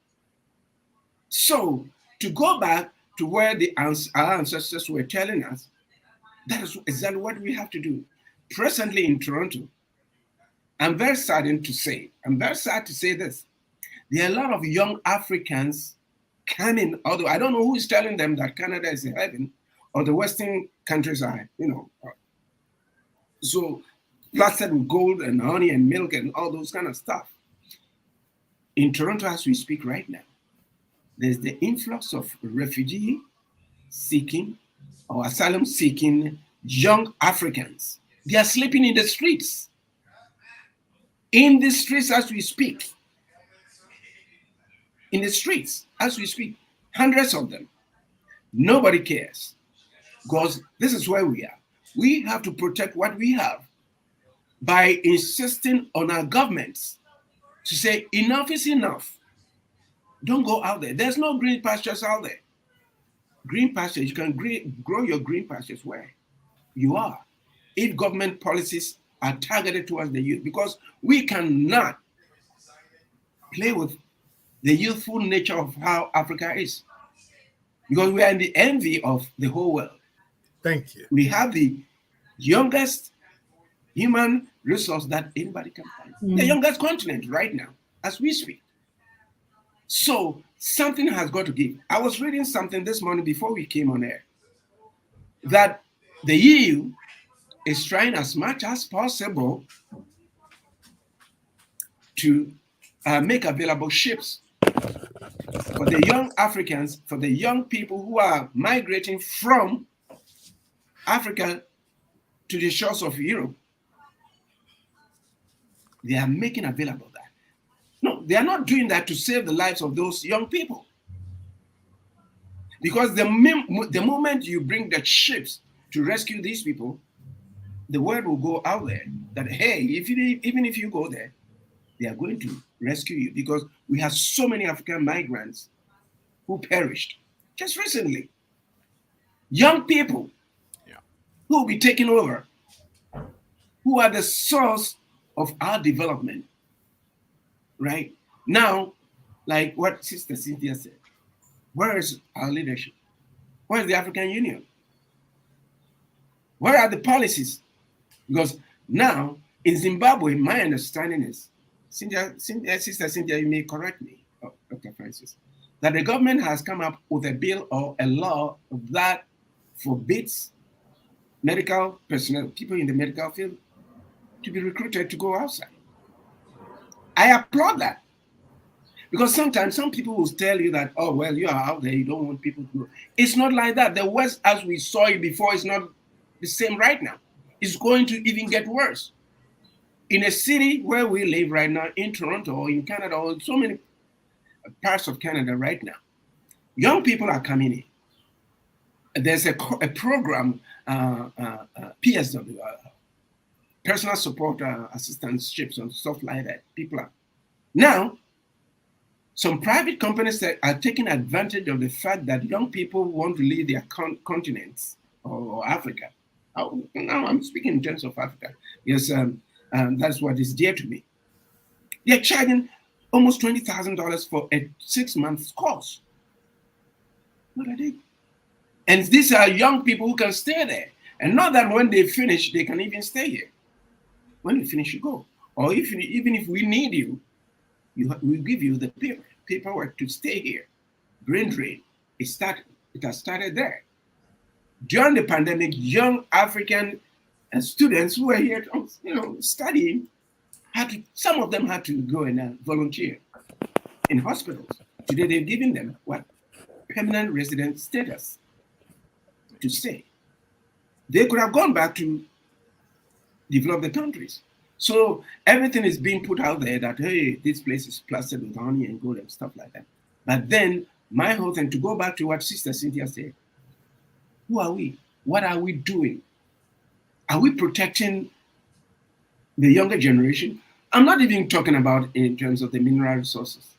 So to go back to where our ancestors were telling us, that is exactly what we have to do. Presently in Toronto, I'm very saddened to say, I'm very sad to say this. There are a lot of young Africans coming, although I don't know who is telling them that Canada is a heaven or the Western countries are, so plastered with gold and honey and milk and all those kind of stuff. In Toronto, as we speak right now, there's the influx of refugee seeking or asylum seeking young Africans. They are sleeping in the streets. In the streets as we speak. In the streets as we speak. Hundreds of them. Nobody cares. Because this is where we are. We have to protect what we have by insisting on our governments to say enough is enough. Don't go out there. There's no green pastures out there. Green pastures, you can grow your green pastures where you are. If government policies are targeted towards the youth, because we cannot play with the youthful nature of how Africa is. Because we are in the envy of the whole world. Thank you. We have the youngest human resource that anybody can find. The youngest continent right now, as we speak. So something has got to give. I was reading something this morning before we came on air, that the EU is trying as much as possible to make available ships for the young Africans, for the young people who are migrating from Africa to the shores of Europe. They are making available that. No, they are not doing that to save the lives of those young people. Because the moment you bring the ships to rescue these people, the word will go out there that, hey, even if you go there, they are going to rescue you, because we have so many African migrants who perished just recently. Young people who will be taken over, who are the source of our development. Right? Now, like what Sister Cynthia said, where is our leadership? Where is the African Union? Where are the policies? Because now, in Zimbabwe, my understanding is, Sister Cynthia, you may correct me, Dr. Francis, that the government has come up with a bill or a law that forbids medical personnel, people in the medical field, to be recruited to go outside. I applaud that. Because sometimes some people will tell you that, oh, well, you are out there, you don't want people to go. It's not like that. The West, as we saw it before, is not the same right now. It's going to even get worse. In a city where we live right now, in Toronto or in Canada or in so many parts of Canada right now, young people are coming in. There's a program, PSW, personal support assistantships and stuff like that. People are now. Some private companies that are taking advantage of the fact that young people want to leave their continents or Africa. Now I'm speaking in terms of Africa. Yes, that's what is dear to me. They're charging almost $20,000 for a 6-month course. What are they? And these are young people who can stay there. And not that when they finish, they can even stay here. When you finish, you go. Or even if we need you, we'll give you the paperwork to stay here. Brain drain. It has started there. During the pandemic, young African students who were here, studying, some of them had to go and volunteer in hospitals. Today, they've given them what? Permanent resident status to stay. They could have gone back to develop the countries. So everything is being put out there that, hey, this place is plastered with honey and gold and stuff like that. But then my whole thing, to go back to what Sister Cynthia said, who are we? What are we doing? Are we protecting the younger generation? I'm not even talking about in terms of the mineral resources.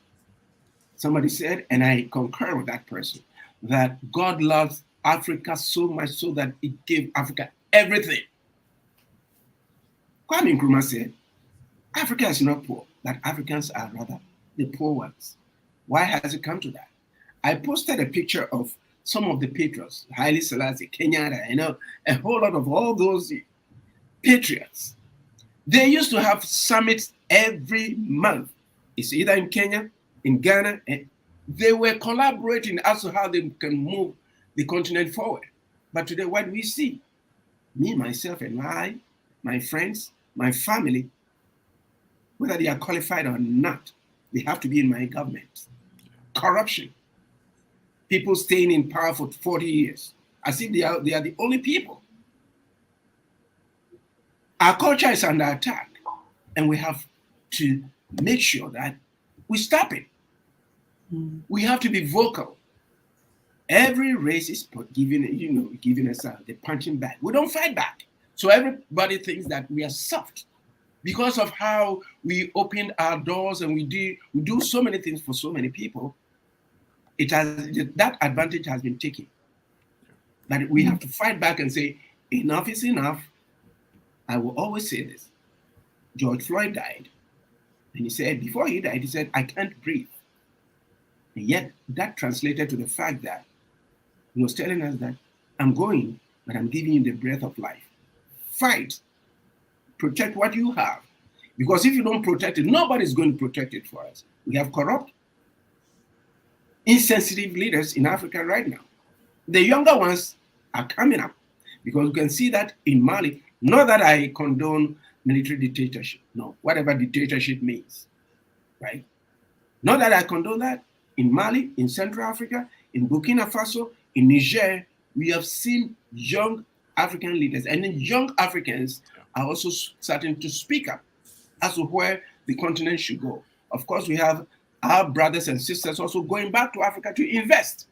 Somebody said, and I concur with that person, that God loves Africa so much so that He gave Africa everything. Kwame Nkrumah said, Africa is not poor, but Africans are rather the poor ones. Why has it come to that? I posted a picture of some of the patriots, Haile Selassie, Kenyatta, a whole lot of all those patriots. They used to have summits every month. It's either in Kenya, in Ghana, and they were collaborating as to how they can move the continent forward. But today, what do we see? Me, myself, and my friends, my family, whether they are qualified or not, they have to be in my government. Corruption. People staying in power for 40 years, as if they are the only people. Our culture is under attack, and we have to make sure that we stop it. We have to be vocal. Every race is giving us the punching bag. We don't fight back. So everybody thinks that we are soft because of how we opened our doors and we do so many things for so many people. That advantage has been taken. But we have to fight back and say, enough is enough. I will always say this. George Floyd died. And he said, before he died, he said, I can't breathe. And yet that translated to the fact that he was telling us that I'm going, but I'm giving you the breath of life. Fight. Protect what you have. Because if you don't protect it, nobody's going to protect it for us. We have corrupt, insensitive leaders in Africa right now. The younger ones are coming up because you can see that in Mali. Not that I condone military dictatorship. No, whatever dictatorship means, right? Not that I condone that. In Mali, in Central Africa, in Burkina Faso, in Niger, we have seen young African leaders, and then young Africans are also starting to speak up as to where the continent should go. Of course, we have our brothers and sisters also going back to Africa to invest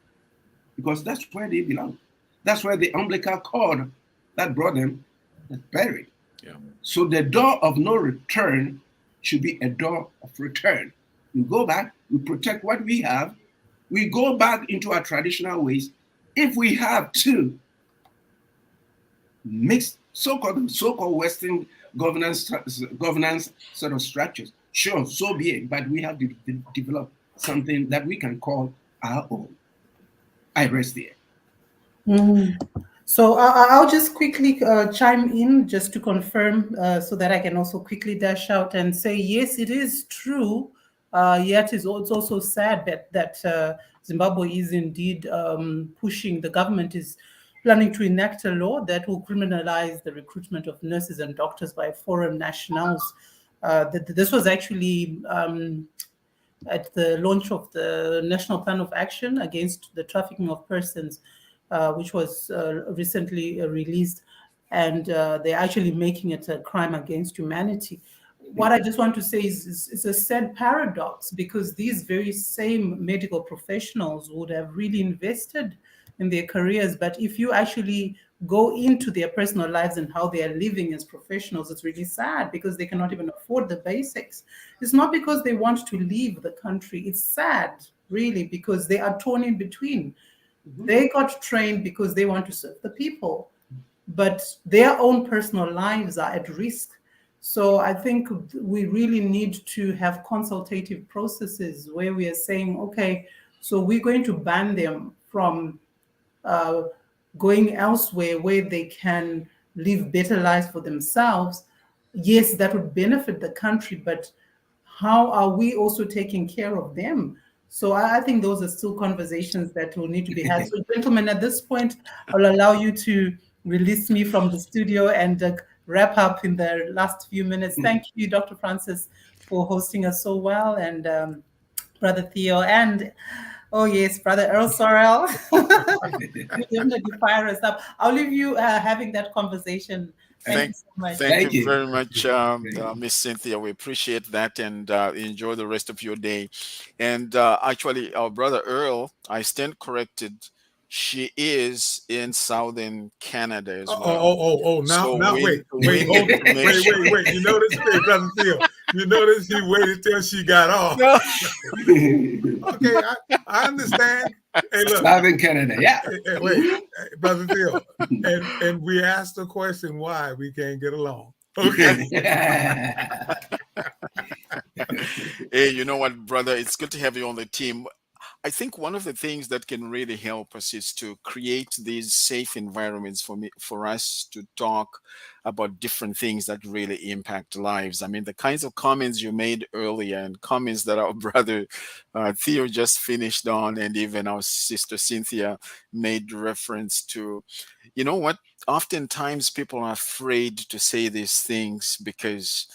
because that's where they belong. That's where the umbilical cord that brought them is buried. Yeah. So the door of no return should be a door of return. We go back, we protect what we have, we go back into our traditional ways. If we have to mix so-called Western governance sort of structures, sure, so be it, but we have to develop something that we can call our own. I rest there. So I'll just quickly chime in just to confirm so that I can also quickly dash out and say, yes, it is true. Yet it's also sad that Zimbabwe is indeed pushing, the government is planning to enact a law that will criminalize the recruitment of nurses and doctors by foreign nationals. This was actually at the launch of the National Plan of Action Against the Trafficking of Persons, which was recently released, and they're actually making it a crime against humanity. What I just want to say is it's a sad paradox because these very same medical professionals would have really invested in their careers, but if you actually go into their personal lives and how they are living as professionals, it's really sad because they cannot even afford the basics. It's not because they want to leave the country. It's sad, really, because they are torn in between. They got trained because they want to serve the people, but their own personal lives are at risk. So I think we really need to have consultative processes where we are saying, okay, so we're going to ban them from going elsewhere where they can live better lives for themselves. Yes, that would benefit the country, but how are we also taking care of them? So I think those are still conversations that will need to be had. So gentlemen, at this point, I'll allow you to release me from the studio and wrap up in the last few minutes. Thank you, Dr. Francis, for hosting us so well, and Brother Theo, and oh yes, Brother Earl Sorrell. You definitely fire us up. I'll leave you having that conversation. Thank you so much. Thank you very much, Miss Cynthia. We appreciate that, and enjoy the rest of your day. And actually, our Brother Earl, I stand corrected. She is in southern Canada as well. Now, wait. You know this is Brother Theo. You notice he waited till she got off. No. Okay, I understand. Hey, look, Southern Canada, yeah. wait, hey, Brother Theo, and we asked the question why we can't get along. Okay. Hey, you know what, brother? It's good to have you on the team. I think one of the things that can really help us is to create these safe environments for us to talk about different things that really impact lives. I mean, the kinds of comments you made earlier and comments that our brother Theo just finished on, and even our sister Cynthia made reference to. You know what? Oftentimes people are afraid to say these things because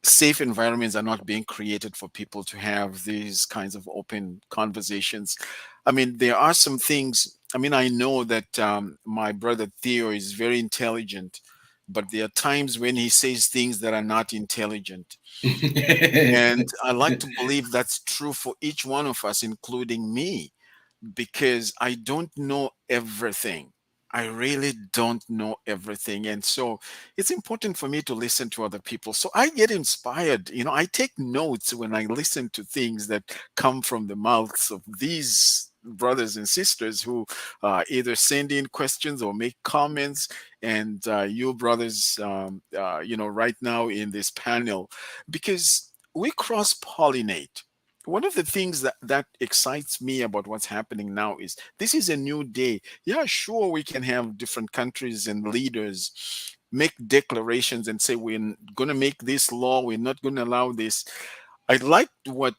safe environments are not being created for people to have these kinds of open conversations. I mean, there are some things. I mean, I know that my brother Theo is very intelligent, but there are times when he says things that are not intelligent. And I like to believe that's true for each one of us, including me, because I don't know everything. I really don't know everything. And so it's important for me to listen to other people. So I get inspired. You know, I take notes when I listen to things that come from the mouths of these brothers and sisters who either send in questions or make comments. And you brothers, you know, right now in this panel, because we cross pollinate. One of the things that excites me about what's happening now is this is a new day. Yeah, sure, we can have different countries and leaders make declarations and say we're going to make this law, we're not going to allow this. I liked what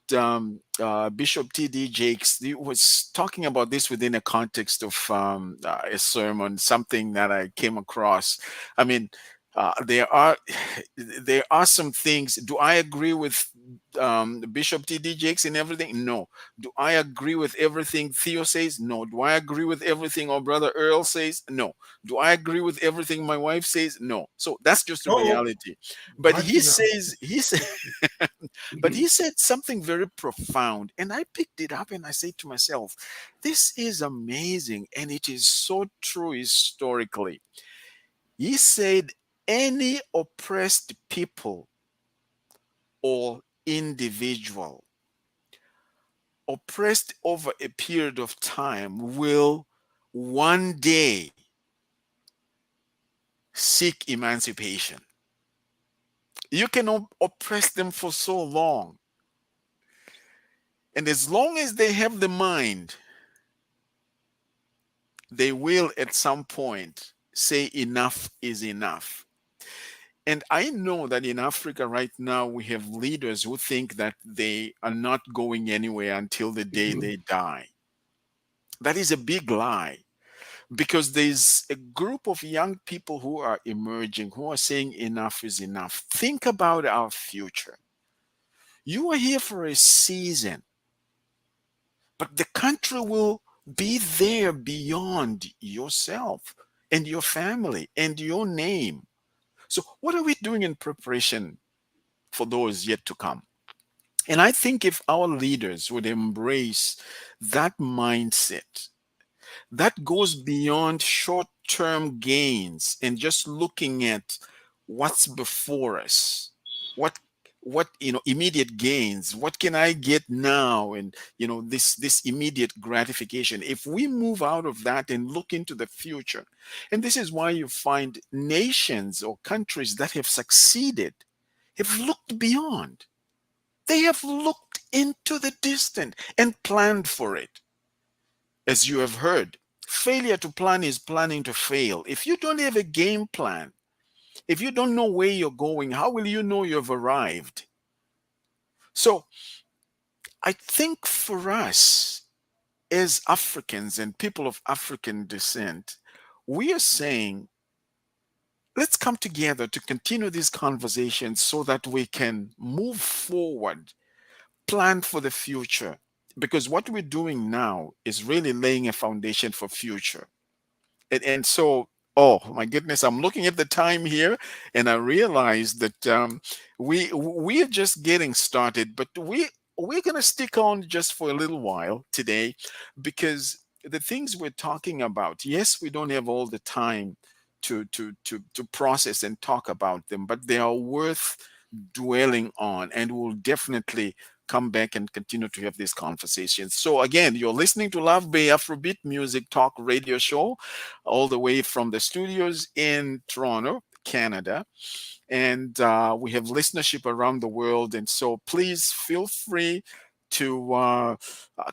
Bishop T.D. Jakes he was talking about this within a context of a sermon, something that I came across. I mean, there are there are some things. Do I agree with Bishop T.D. Jakes in everything? No. Do I agree with everything Theo says? No. Do I agree with everything our brother Earl says? No. Do I agree with everything my wife says? No. So that's just the Oh, reality. But watch he your mouth. says he said but he said something very profound, and I picked it up and I said to myself, this is amazing, and it is so true historically. He said, any oppressed people or individual oppressed over a period of time will one day seek emancipation. You can oppress them for so long. And as long as they have the mind, they will at some point say enough is enough. And I know that in Africa right now, we have leaders who think that they are not going anywhere until the day they die. That is a big lie because there's a group of young people who are emerging, who are saying enough is enough. Think about our future. You are here for a season, but the country will be there beyond yourself and your family and your name. So, what are we doing in preparation for those yet to come? And I think if our leaders would embrace that mindset, that goes beyond short term gains and just looking at what's before us, what immediate gains, what can I get now, and this immediate gratification. If we move out of that and look into the future, and this is why you find nations or countries that have succeeded have looked beyond. They have looked into the distant and planned for it. As you have heard, failure to plan is planning to fail. If you don't have a game plan, if you don't know where you're going, how will you know you've arrived? So I think for us as Africans and people of African descent, we are saying, let's come together to continue these conversations so that we can move forward, plan for the future. Because what we're doing now is really laying a foundation for future. And so, oh my goodness, I'm looking at the time here, and I realize that we are just getting started, but we're gonna stick on just for a little while today, because the things we're talking about, yes, we don't have all the time to process and talk about them, but they are worth dwelling on, and we'll definitely come back and continue to have these conversations. So again, you're listening to Love Bay Afrobeat Music Talk Radio Show, all the way from the studios in Toronto, Canada. And we have listenership around the world. And so please feel free to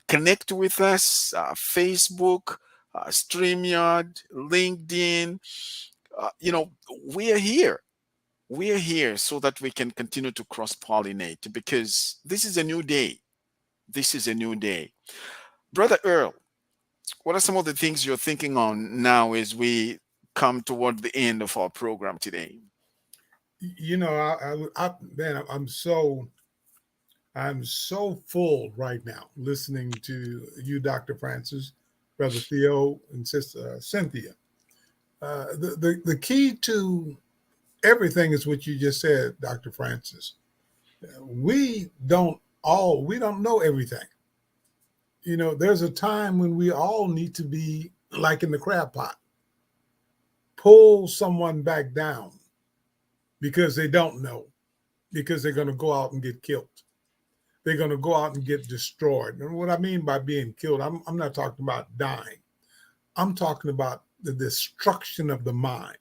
connect with us, Facebook, StreamYard, LinkedIn. We are here. We are here so that we can continue to cross pollinate, because this is a new day. This is a new day. Brother Earl, what are some of the things you're thinking on now as we come toward the end of our program today? Man, I'm so full right now listening to you, Dr. Francis, Brother Theo, and Sister Cynthia. The key to everything is what you just said, Dr. Francis. We don't know everything. There's a time when we all need to be like in the crab pot, pull someone back down because they don't know, because they're going to go out and get killed. They're going to go out and get destroyed. And what I mean by being killed, I'm not talking about dying. I'm talking about the destruction of the mind.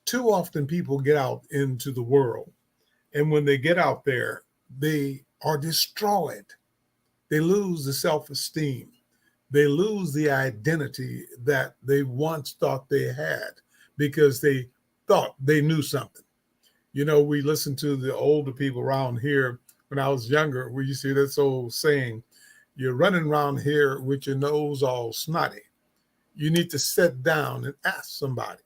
Too often people get out into the world, and when they get out there, they are destroyed. They lose the self-esteem. They lose the identity that they once thought they had because they thought they knew something. We listen to the older people around here. When I was younger, we used to hear this old saying, "You're running around here with your nose all snotty. You need to sit down and ask somebody."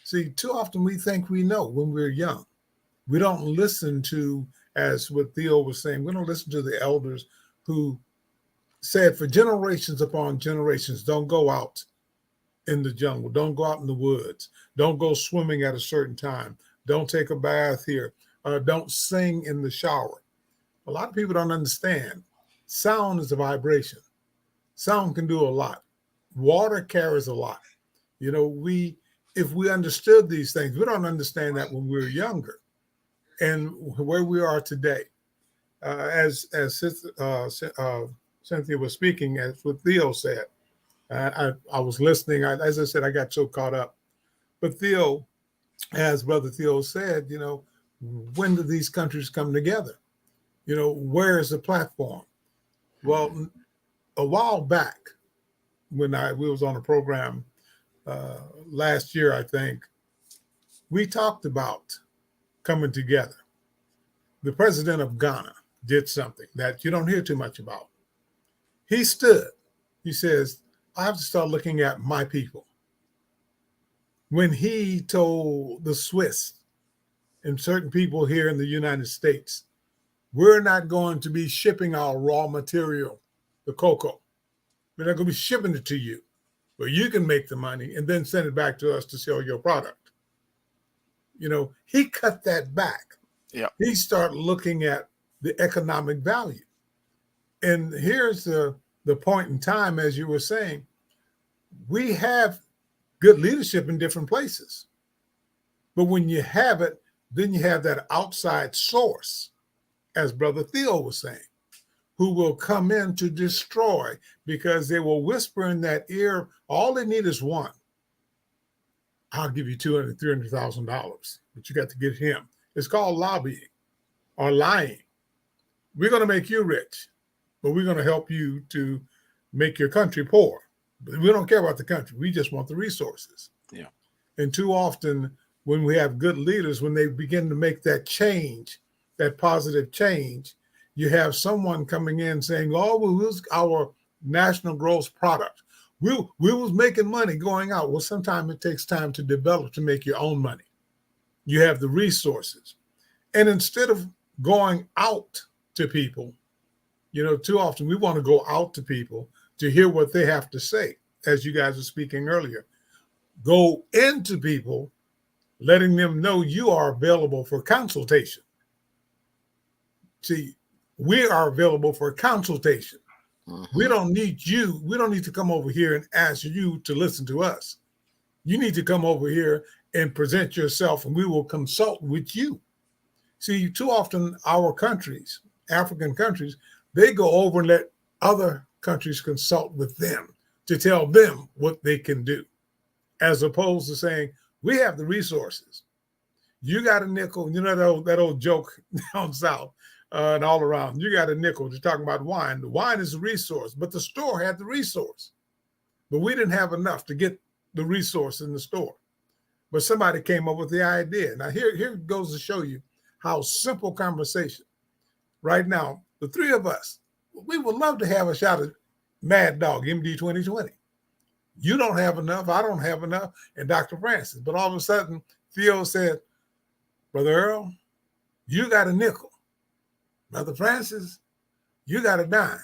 See, too often we think we know when we're young. We don't listen to, as what Theo was saying, we don't listen to the elders who said for generations upon generations, don't go out in the jungle, don't go out in the woods, don't go swimming at a certain time, don't take a bath here, don't sing in the shower. A lot of people don't understand. Sound is a vibration. Sound can do a lot. Water carries a lot. If we understood these things, we don't understand that when we were younger. And where we are today, as Cynthia was speaking, as what Theo said, I was listening. As I said, I got so caught up. But Theo, as Brother Theo said, when do these countries come together? Where is the platform? Well, a while back, when we was on a program last year, I think, we talked about coming together. The president of Ghana did something that you don't hear too much about. He stood. He says, I have to start looking at my people. When he told the Swiss and certain people here in the United States, we're not going to be shipping our raw material, the cocoa. We're not going to be shipping it to you, but you can make the money and then send it back to us to sell your product. He cut that back. Yeah. He started looking at the economic value. And here's the point in time, as you were saying, we have good leadership in different places. But when you have it, then you have that outside source, as Brother Theo was saying, who will come in to destroy because they will whisper in that ear, all they need is one. I'll give you $200,000, $300,000, but you got to get him. It's called lobbying or lying. We're going to make you rich, but we're going to help you to make your country poor. But we don't care about the country. We just want the resources. Yeah. And too often when we have good leaders, when they begin to make that change, that positive change, you have someone coming in saying, oh, well, this is our national gross product. We was making money going out. Well, sometimes it takes time to develop to make your own money. You have the resources. And instead of going out to people, too often we want to go out to people to hear what they have to say, as you guys were speaking earlier. Go into people, letting them know you are available for consultation. See, we are available for consultation. Mm-hmm. We don't need you. We don't need to come over here and ask you to listen to us. You need to come over here and present yourself, and we will consult with you. See, too often our countries, African countries, they go over and let other countries consult with them to tell them what they can do, as opposed to saying, we have the resources. You got a nickel, you know that old joke down south and all around. You got a nickel. They're talking about wine. The wine is a resource, but the store had the resource. But we didn't have enough to get the resource in the store. But somebody came up with the idea. Now here goes to show you how simple conversation. Right now, the three of us, we would love to have a shot at Mad Dog MD 2020. You don't have enough. I don't have enough. And Dr. Francis. But all of a sudden, Theo said, Brother Earl, you got a nickel. Brother Francis, you got a dime.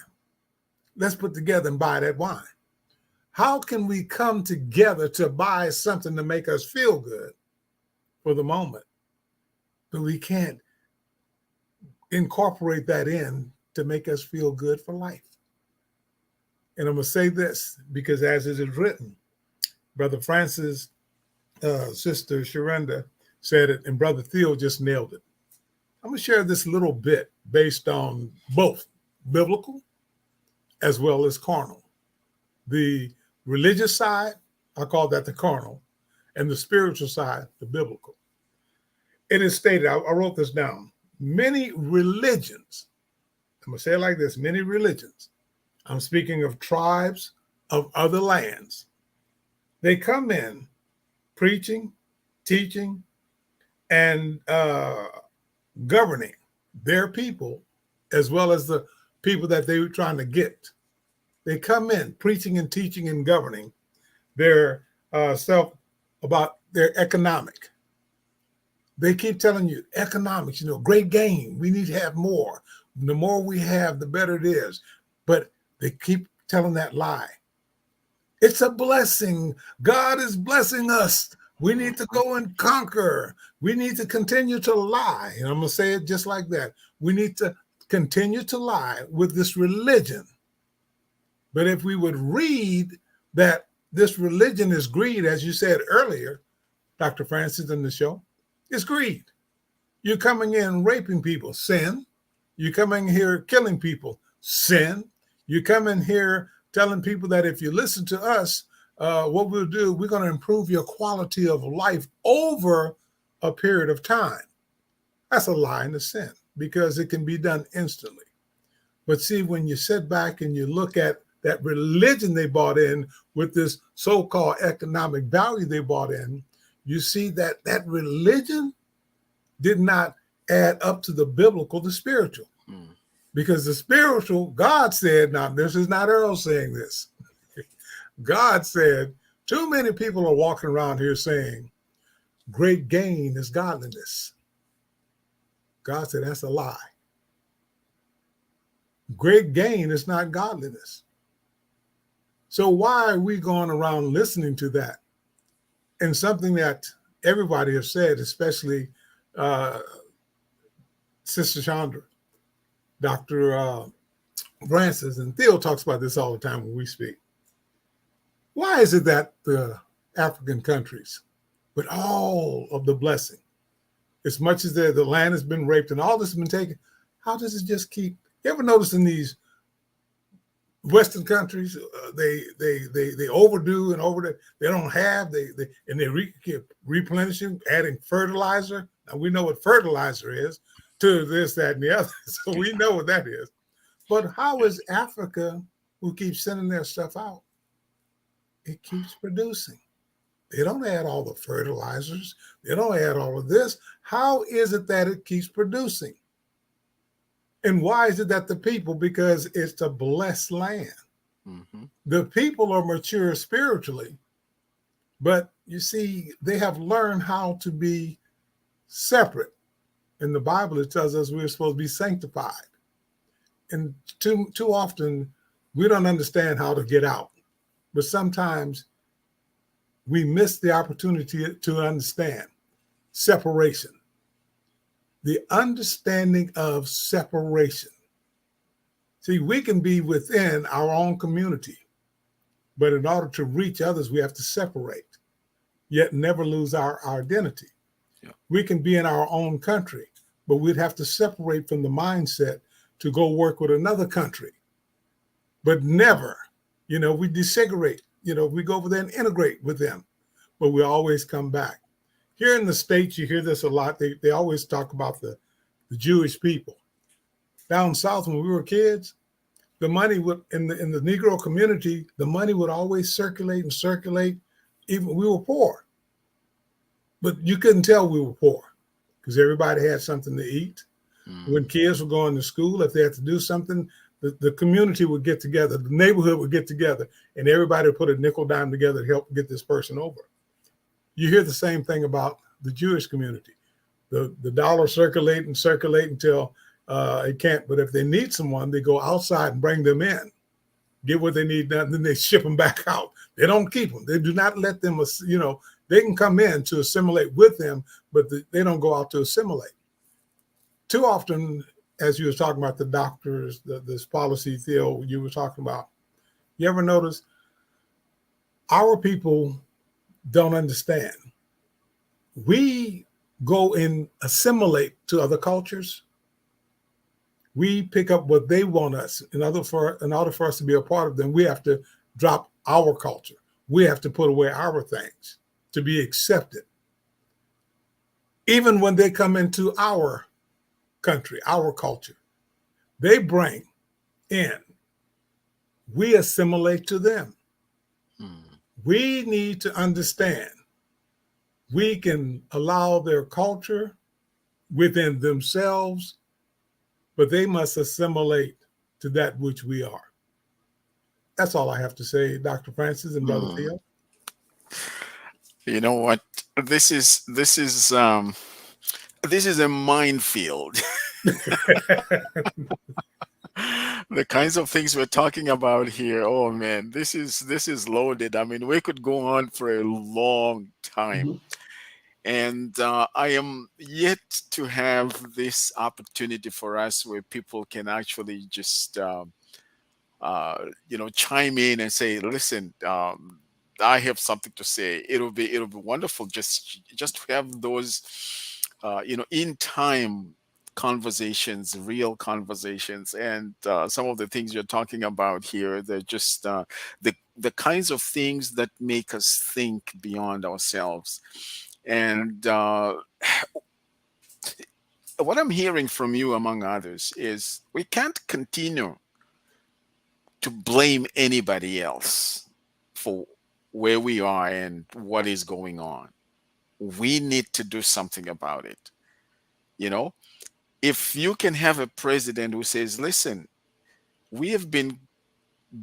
Let's put together and buy that wine. How can we come together to buy something to make us feel good for the moment, but we can't incorporate that in to make us feel good for life? And I'm going to say this because as it is written, Brother Francis, Sister Sharenda said it, and Brother Theo just nailed it. I'm going to share this little bit based on both biblical as well as carnal. The religious side, I call that the carnal, and the spiritual side, the biblical. It is stated, I wrote this down, many religions, I'm going to say it like this, many religions, I'm speaking of tribes of other lands, they come in preaching, teaching, and governing their people as well as the people that they were trying to get. They come in preaching and teaching and governing their self about their economic. They keep telling you economics, great gain. We need to have more. The more we have, the better it is. But they keep telling that lie. It's a blessing. God is blessing us. We need to go and conquer. We need to continue to lie. And I'm going to say it just like that. We need to continue to lie with this religion. But if we would read that this religion is greed, as you said earlier, Dr. Francis in the show, it's greed. You're coming in raping people, sin. You're coming here killing people, sin. You come in here telling people that if you listen to us, what we'll do, we're going to improve your quality of life over a period of time. That's a lie and a sin because it can be done instantly. But see, when you sit back and you look at that religion they bought in with this so-called economic value they bought in, you see that that religion did not add up to the biblical, the spiritual. Because the spiritual, God said, now this is not Earl saying this. God said, too many people are walking around here saying, great gain is godliness. God said, that's a lie. Great gain is not godliness. So why are we going around listening to that? And something that everybody has said, especially Sister Chandra, Dr. Francis, and Theo talks about this all the time when we speak. Why is it that the African countries, with all of the blessing, as much as the land has been raped and all this has been taken, how does it just keep? You ever notice in these Western countries, they overdo and overdo. They don't have, they keep replenishing, adding fertilizer. Now we know what fertilizer is to this, that, and the other. So we know what that is. But how is Africa, who keeps sending their stuff out, it keeps producing? They don't add all the fertilizers. They don't add all of this. How is it that it keeps producing? And why is it that the people, because it's a blessed land. Mm-hmm. The people are mature spiritually, but you see, they have learned how to be separate. In the Bible, it tells us we're supposed to be sanctified. And too often, we don't understand how to get out. But sometimes we miss the opportunity to understand separation. The understanding of separation. See, we can be within our own community, but in order to reach others, we have to separate, yet never lose our identity. Yeah. We can be in our own country, but we'd have to separate from the mindset to go work with another country. But never, we desegregate. We go over there and integrate with them, but we always come back. Here in the States, you hear this a lot. They always talk about the Jewish people. Down south, when we were kids, the money would in the Negro community, the money would always circulate and circulate. Even we were poor, but you couldn't tell we were poor because everybody had something to eat. When kids were going to school, if they had to do something, the community would get together, the neighborhood would get together, and everybody would put a nickel dime together to help get this person over. You hear the same thing about the Jewish community. The dollar circulate until it can't. But if they need someone, they go outside and bring them in, get what they need done, then they ship them back out. They don't keep them. They do not let them, they can come in to assimilate with them, but they don't go out to assimilate. Too often, as you were talking about the doctors, this policy, Theo, you were talking about, you ever notice our people don't understand? We go and assimilate to other cultures. We pick up what they want us. In order for us to be a part of them, we have to drop our culture. We have to put away our things to be accepted. Even when they come into our country, our culture, they bring in, we assimilate to them. We need to understand we can allow their culture within themselves, but they must assimilate to that which we are. That's all I have to say, Dr. Francis and Brother Theo. You know what? This is a minefield. The kinds of things we're talking about here, oh man, this is loaded. I mean, we could go on for a long time. And I am yet to have this opportunity for us where people can actually just chime in and say, listen, I have something to say. It'll be wonderful just to have those in time conversations, real conversations. And some of the things you're talking about here, they're just the kinds of things that make us think beyond ourselves. And what I'm hearing from you, among others, is we can't continue to blame anybody else for where we are and what is going on. We need to do something about it. If you can have a president who says, listen, we have been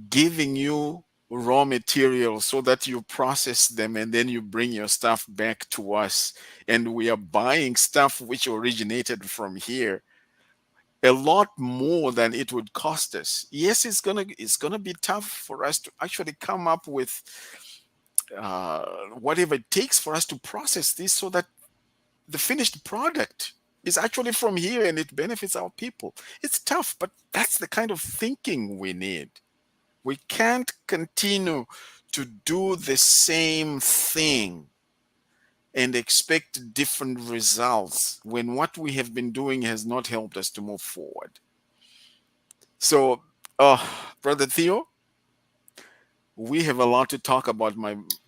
giving you raw materials so that you process them and then you bring your stuff back to us, and we are buying stuff which originated from here a lot more than it would cost us. Yes, it's gonna be tough for us to actually come up with whatever it takes for us to process this so that the finished product is actually from here and it benefits our people. It's tough, but that's the kind of thinking we need. We can't continue to do the same thing and expect different results when what we have been doing has not helped us to move forward. So, Brother Theo, we have a lot to talk about,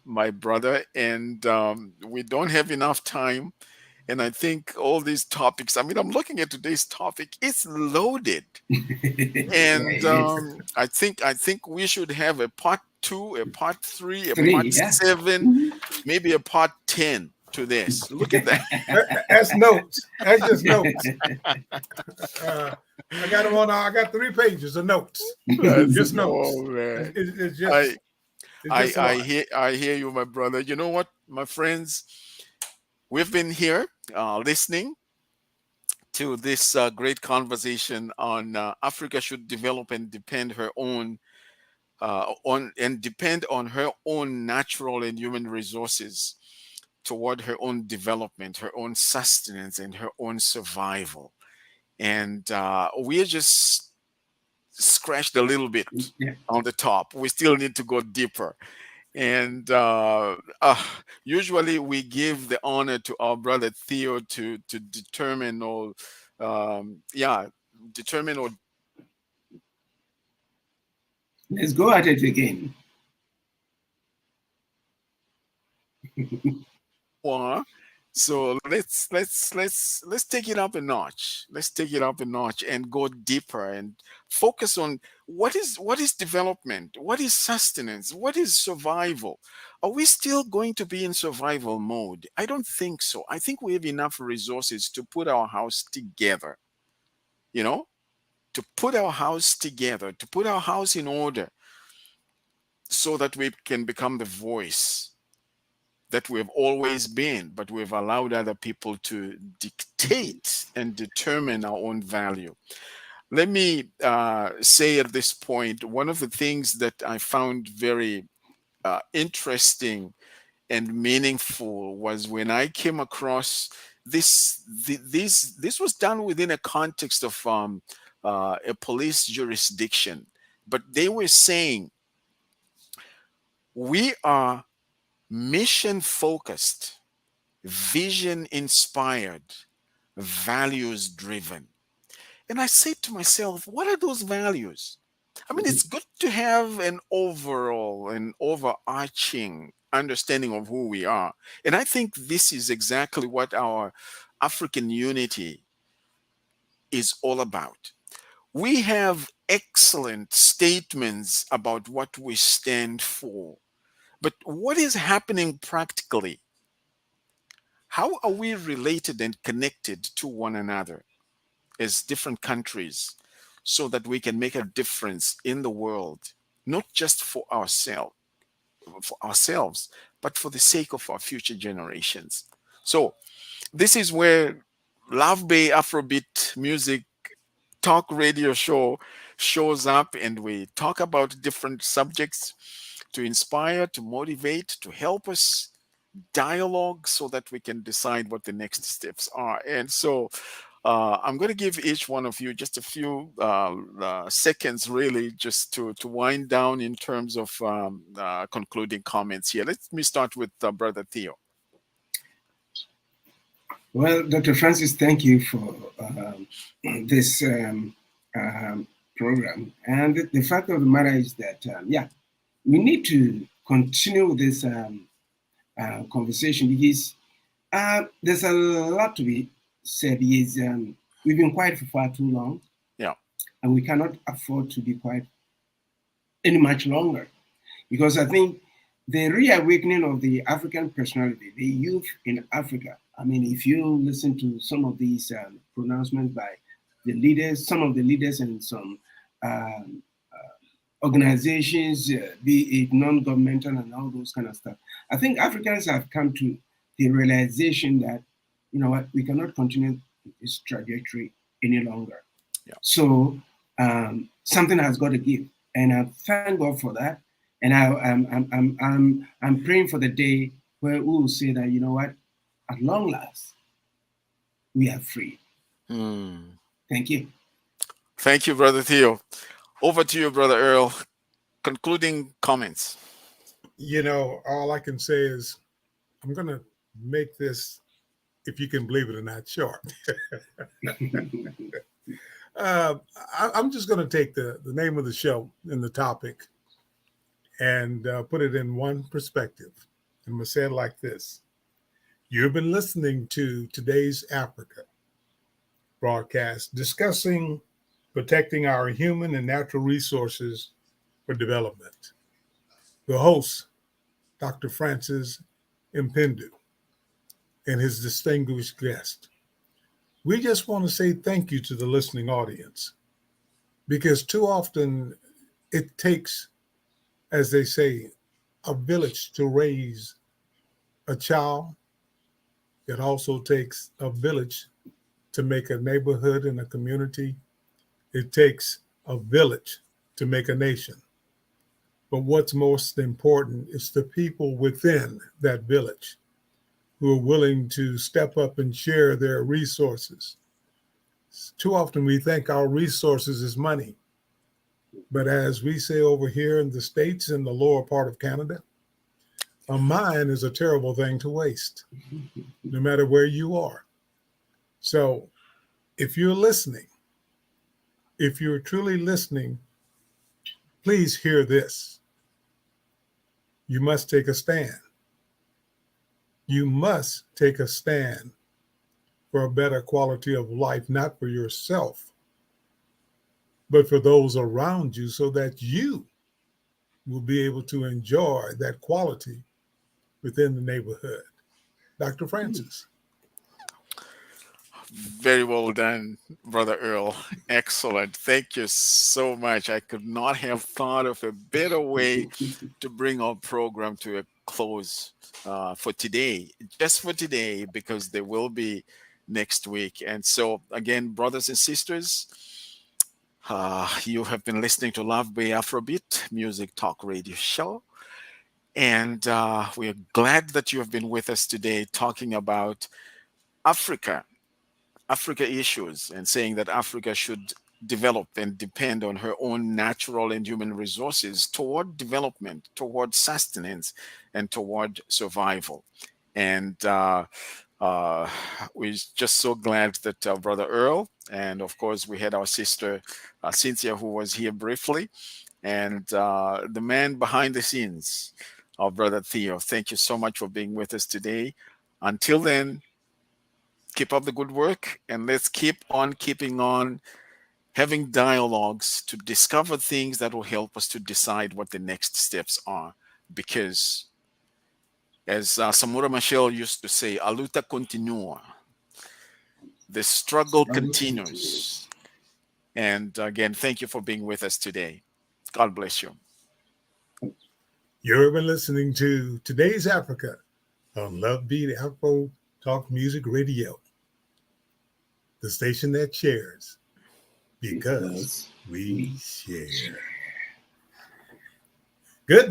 my brother, and we don't have enough time. And I think all these topics, I mean, I'm looking at today's topic, it's loaded. And I think we should have a part 2, a part 3, a part 7, maybe a part 10 to this. Look at that. That's notes. That's just notes. I got them on. I got 3 pages of notes. Just notes. Oh, man. It's just. I hear you, my brother. You know what, my friends? We've been here listening to this great conversation on Africa should develop and depend her own depend on her own natural and human resources toward her own development, her own sustenance, and her own survival. And we are just scratched a little bit on the top. We still need to go deeper. And usually we give the honor to our brother Theo to determine or Yeah, determine or Let's go at it again. or so let's take it up a notch. Let's take it up a notch and go deeper and focus on what is development, what is sustenance, what is survival. Are we still going to be in survival mode? I don't think so. I think we have enough resources to put our house together, you know, to put our house together, to put our house in order so that we can become the voice that we've always been, but we've allowed other people to dictate and determine our own value. Let me say at this point, one of the things that I found very interesting and meaningful was when I came across this was done within a context of a police jurisdiction, but they were saying we are mission focused, vision inspired, values driven. And I say to myself, what are those values? I mean, it's good to have an overall and overarching understanding of who we are. And I think this is exactly what our African unity is all about. We have excellent statements about what we stand for. But what is happening practically? How are we related and connected to one another as different countries so that we can make a difference in the world, not just for ourselves, but for the sake of our future generations? So this is where Love Bay Afrobeat Music Talk Radio Show shows up, and we talk about different subjects to inspire, to motivate, to help us dialogue so that we can decide what the next steps are. And so I'm going to give each one of you just a few seconds, really, just to wind down in terms of concluding comments here. Let me start with Brother Theo. Well, Dr. Francis, thank you for this program. And the fact of the matter is that, we need to continue this conversation because there's a lot to be said. Is we've been quiet for far too long, Yeah. and we cannot afford to be quiet any much longer, because I think the reawakening of the African personality, the youth in Africa. I mean, if you listen to some of these pronouncements by the leaders, some of the leaders in some organizations, be it non-governmental and all those kind of stuff, I think Africans have come to the realization that, you know what, we cannot continue this trajectory any longer. Yeah. So something has got to give, and I thank God for that. And I'm praying for the day where we will say that, you know what, at long last, we are free. Thank you. Thank you, Brother Theo. Over to you, Brother Earl. Concluding comments. You know, all I can say is I'm going to make this, if you can believe it or not, short. I'm just going to take the name of the show and the topic and put it in one perspective. I'm going to say it like this. You've been listening to today's Africa broadcast discussing protecting our human and natural resources for development. The host, Dr. Francis Mpendu, and his distinguished guest. We just want to say thank you to the listening audience, because too often it takes, as they say, a village to raise a child. It also takes a village to make a neighborhood and a community. It takes a village to make a nation. But what's most important is the people within that village who are willing to step up and share their resources. Too often we think our resources is money. But as we say over here in the States, in the lower part of Canada, a mine is a terrible thing to waste, no matter where you are. So if you're listening, if you're truly listening, please hear this. You must take a stand. You must take a stand for a better quality of life, not for yourself, but for those around you, so that you will be able to enjoy that quality within the neighborhood. Dr. Francis. Very well done, Brother Earl. Excellent. Thank you so much. I could not have thought of a better way to bring our program to a close for today, just for today, because there will be next week. And so, again, brothers and sisters, you have been listening to Love Bay Afrobeat Music Talk Radio Show. And we are glad that you have been with us today talking about Africa issues, and saying that Africa should develop and depend on her own natural and human resources toward development, toward sustenance, and toward survival. And we're just so glad that Brother Earl, and of course we had our sister Cynthia, who was here briefly, and the man behind the scenes, our Brother Theo. Thank you so much for being with us today. Until then, keep up the good work, and let's keep on keeping on having dialogues to discover things that will help us to decide what the next steps are. Because, as Samura Machel used to say, a luta continua. The struggle continues. And again, thank you for being with us today. God bless you. You've been listening to Today's Africa on Love Beat Afro Talk Music Radio, the station that shares because we share. Good.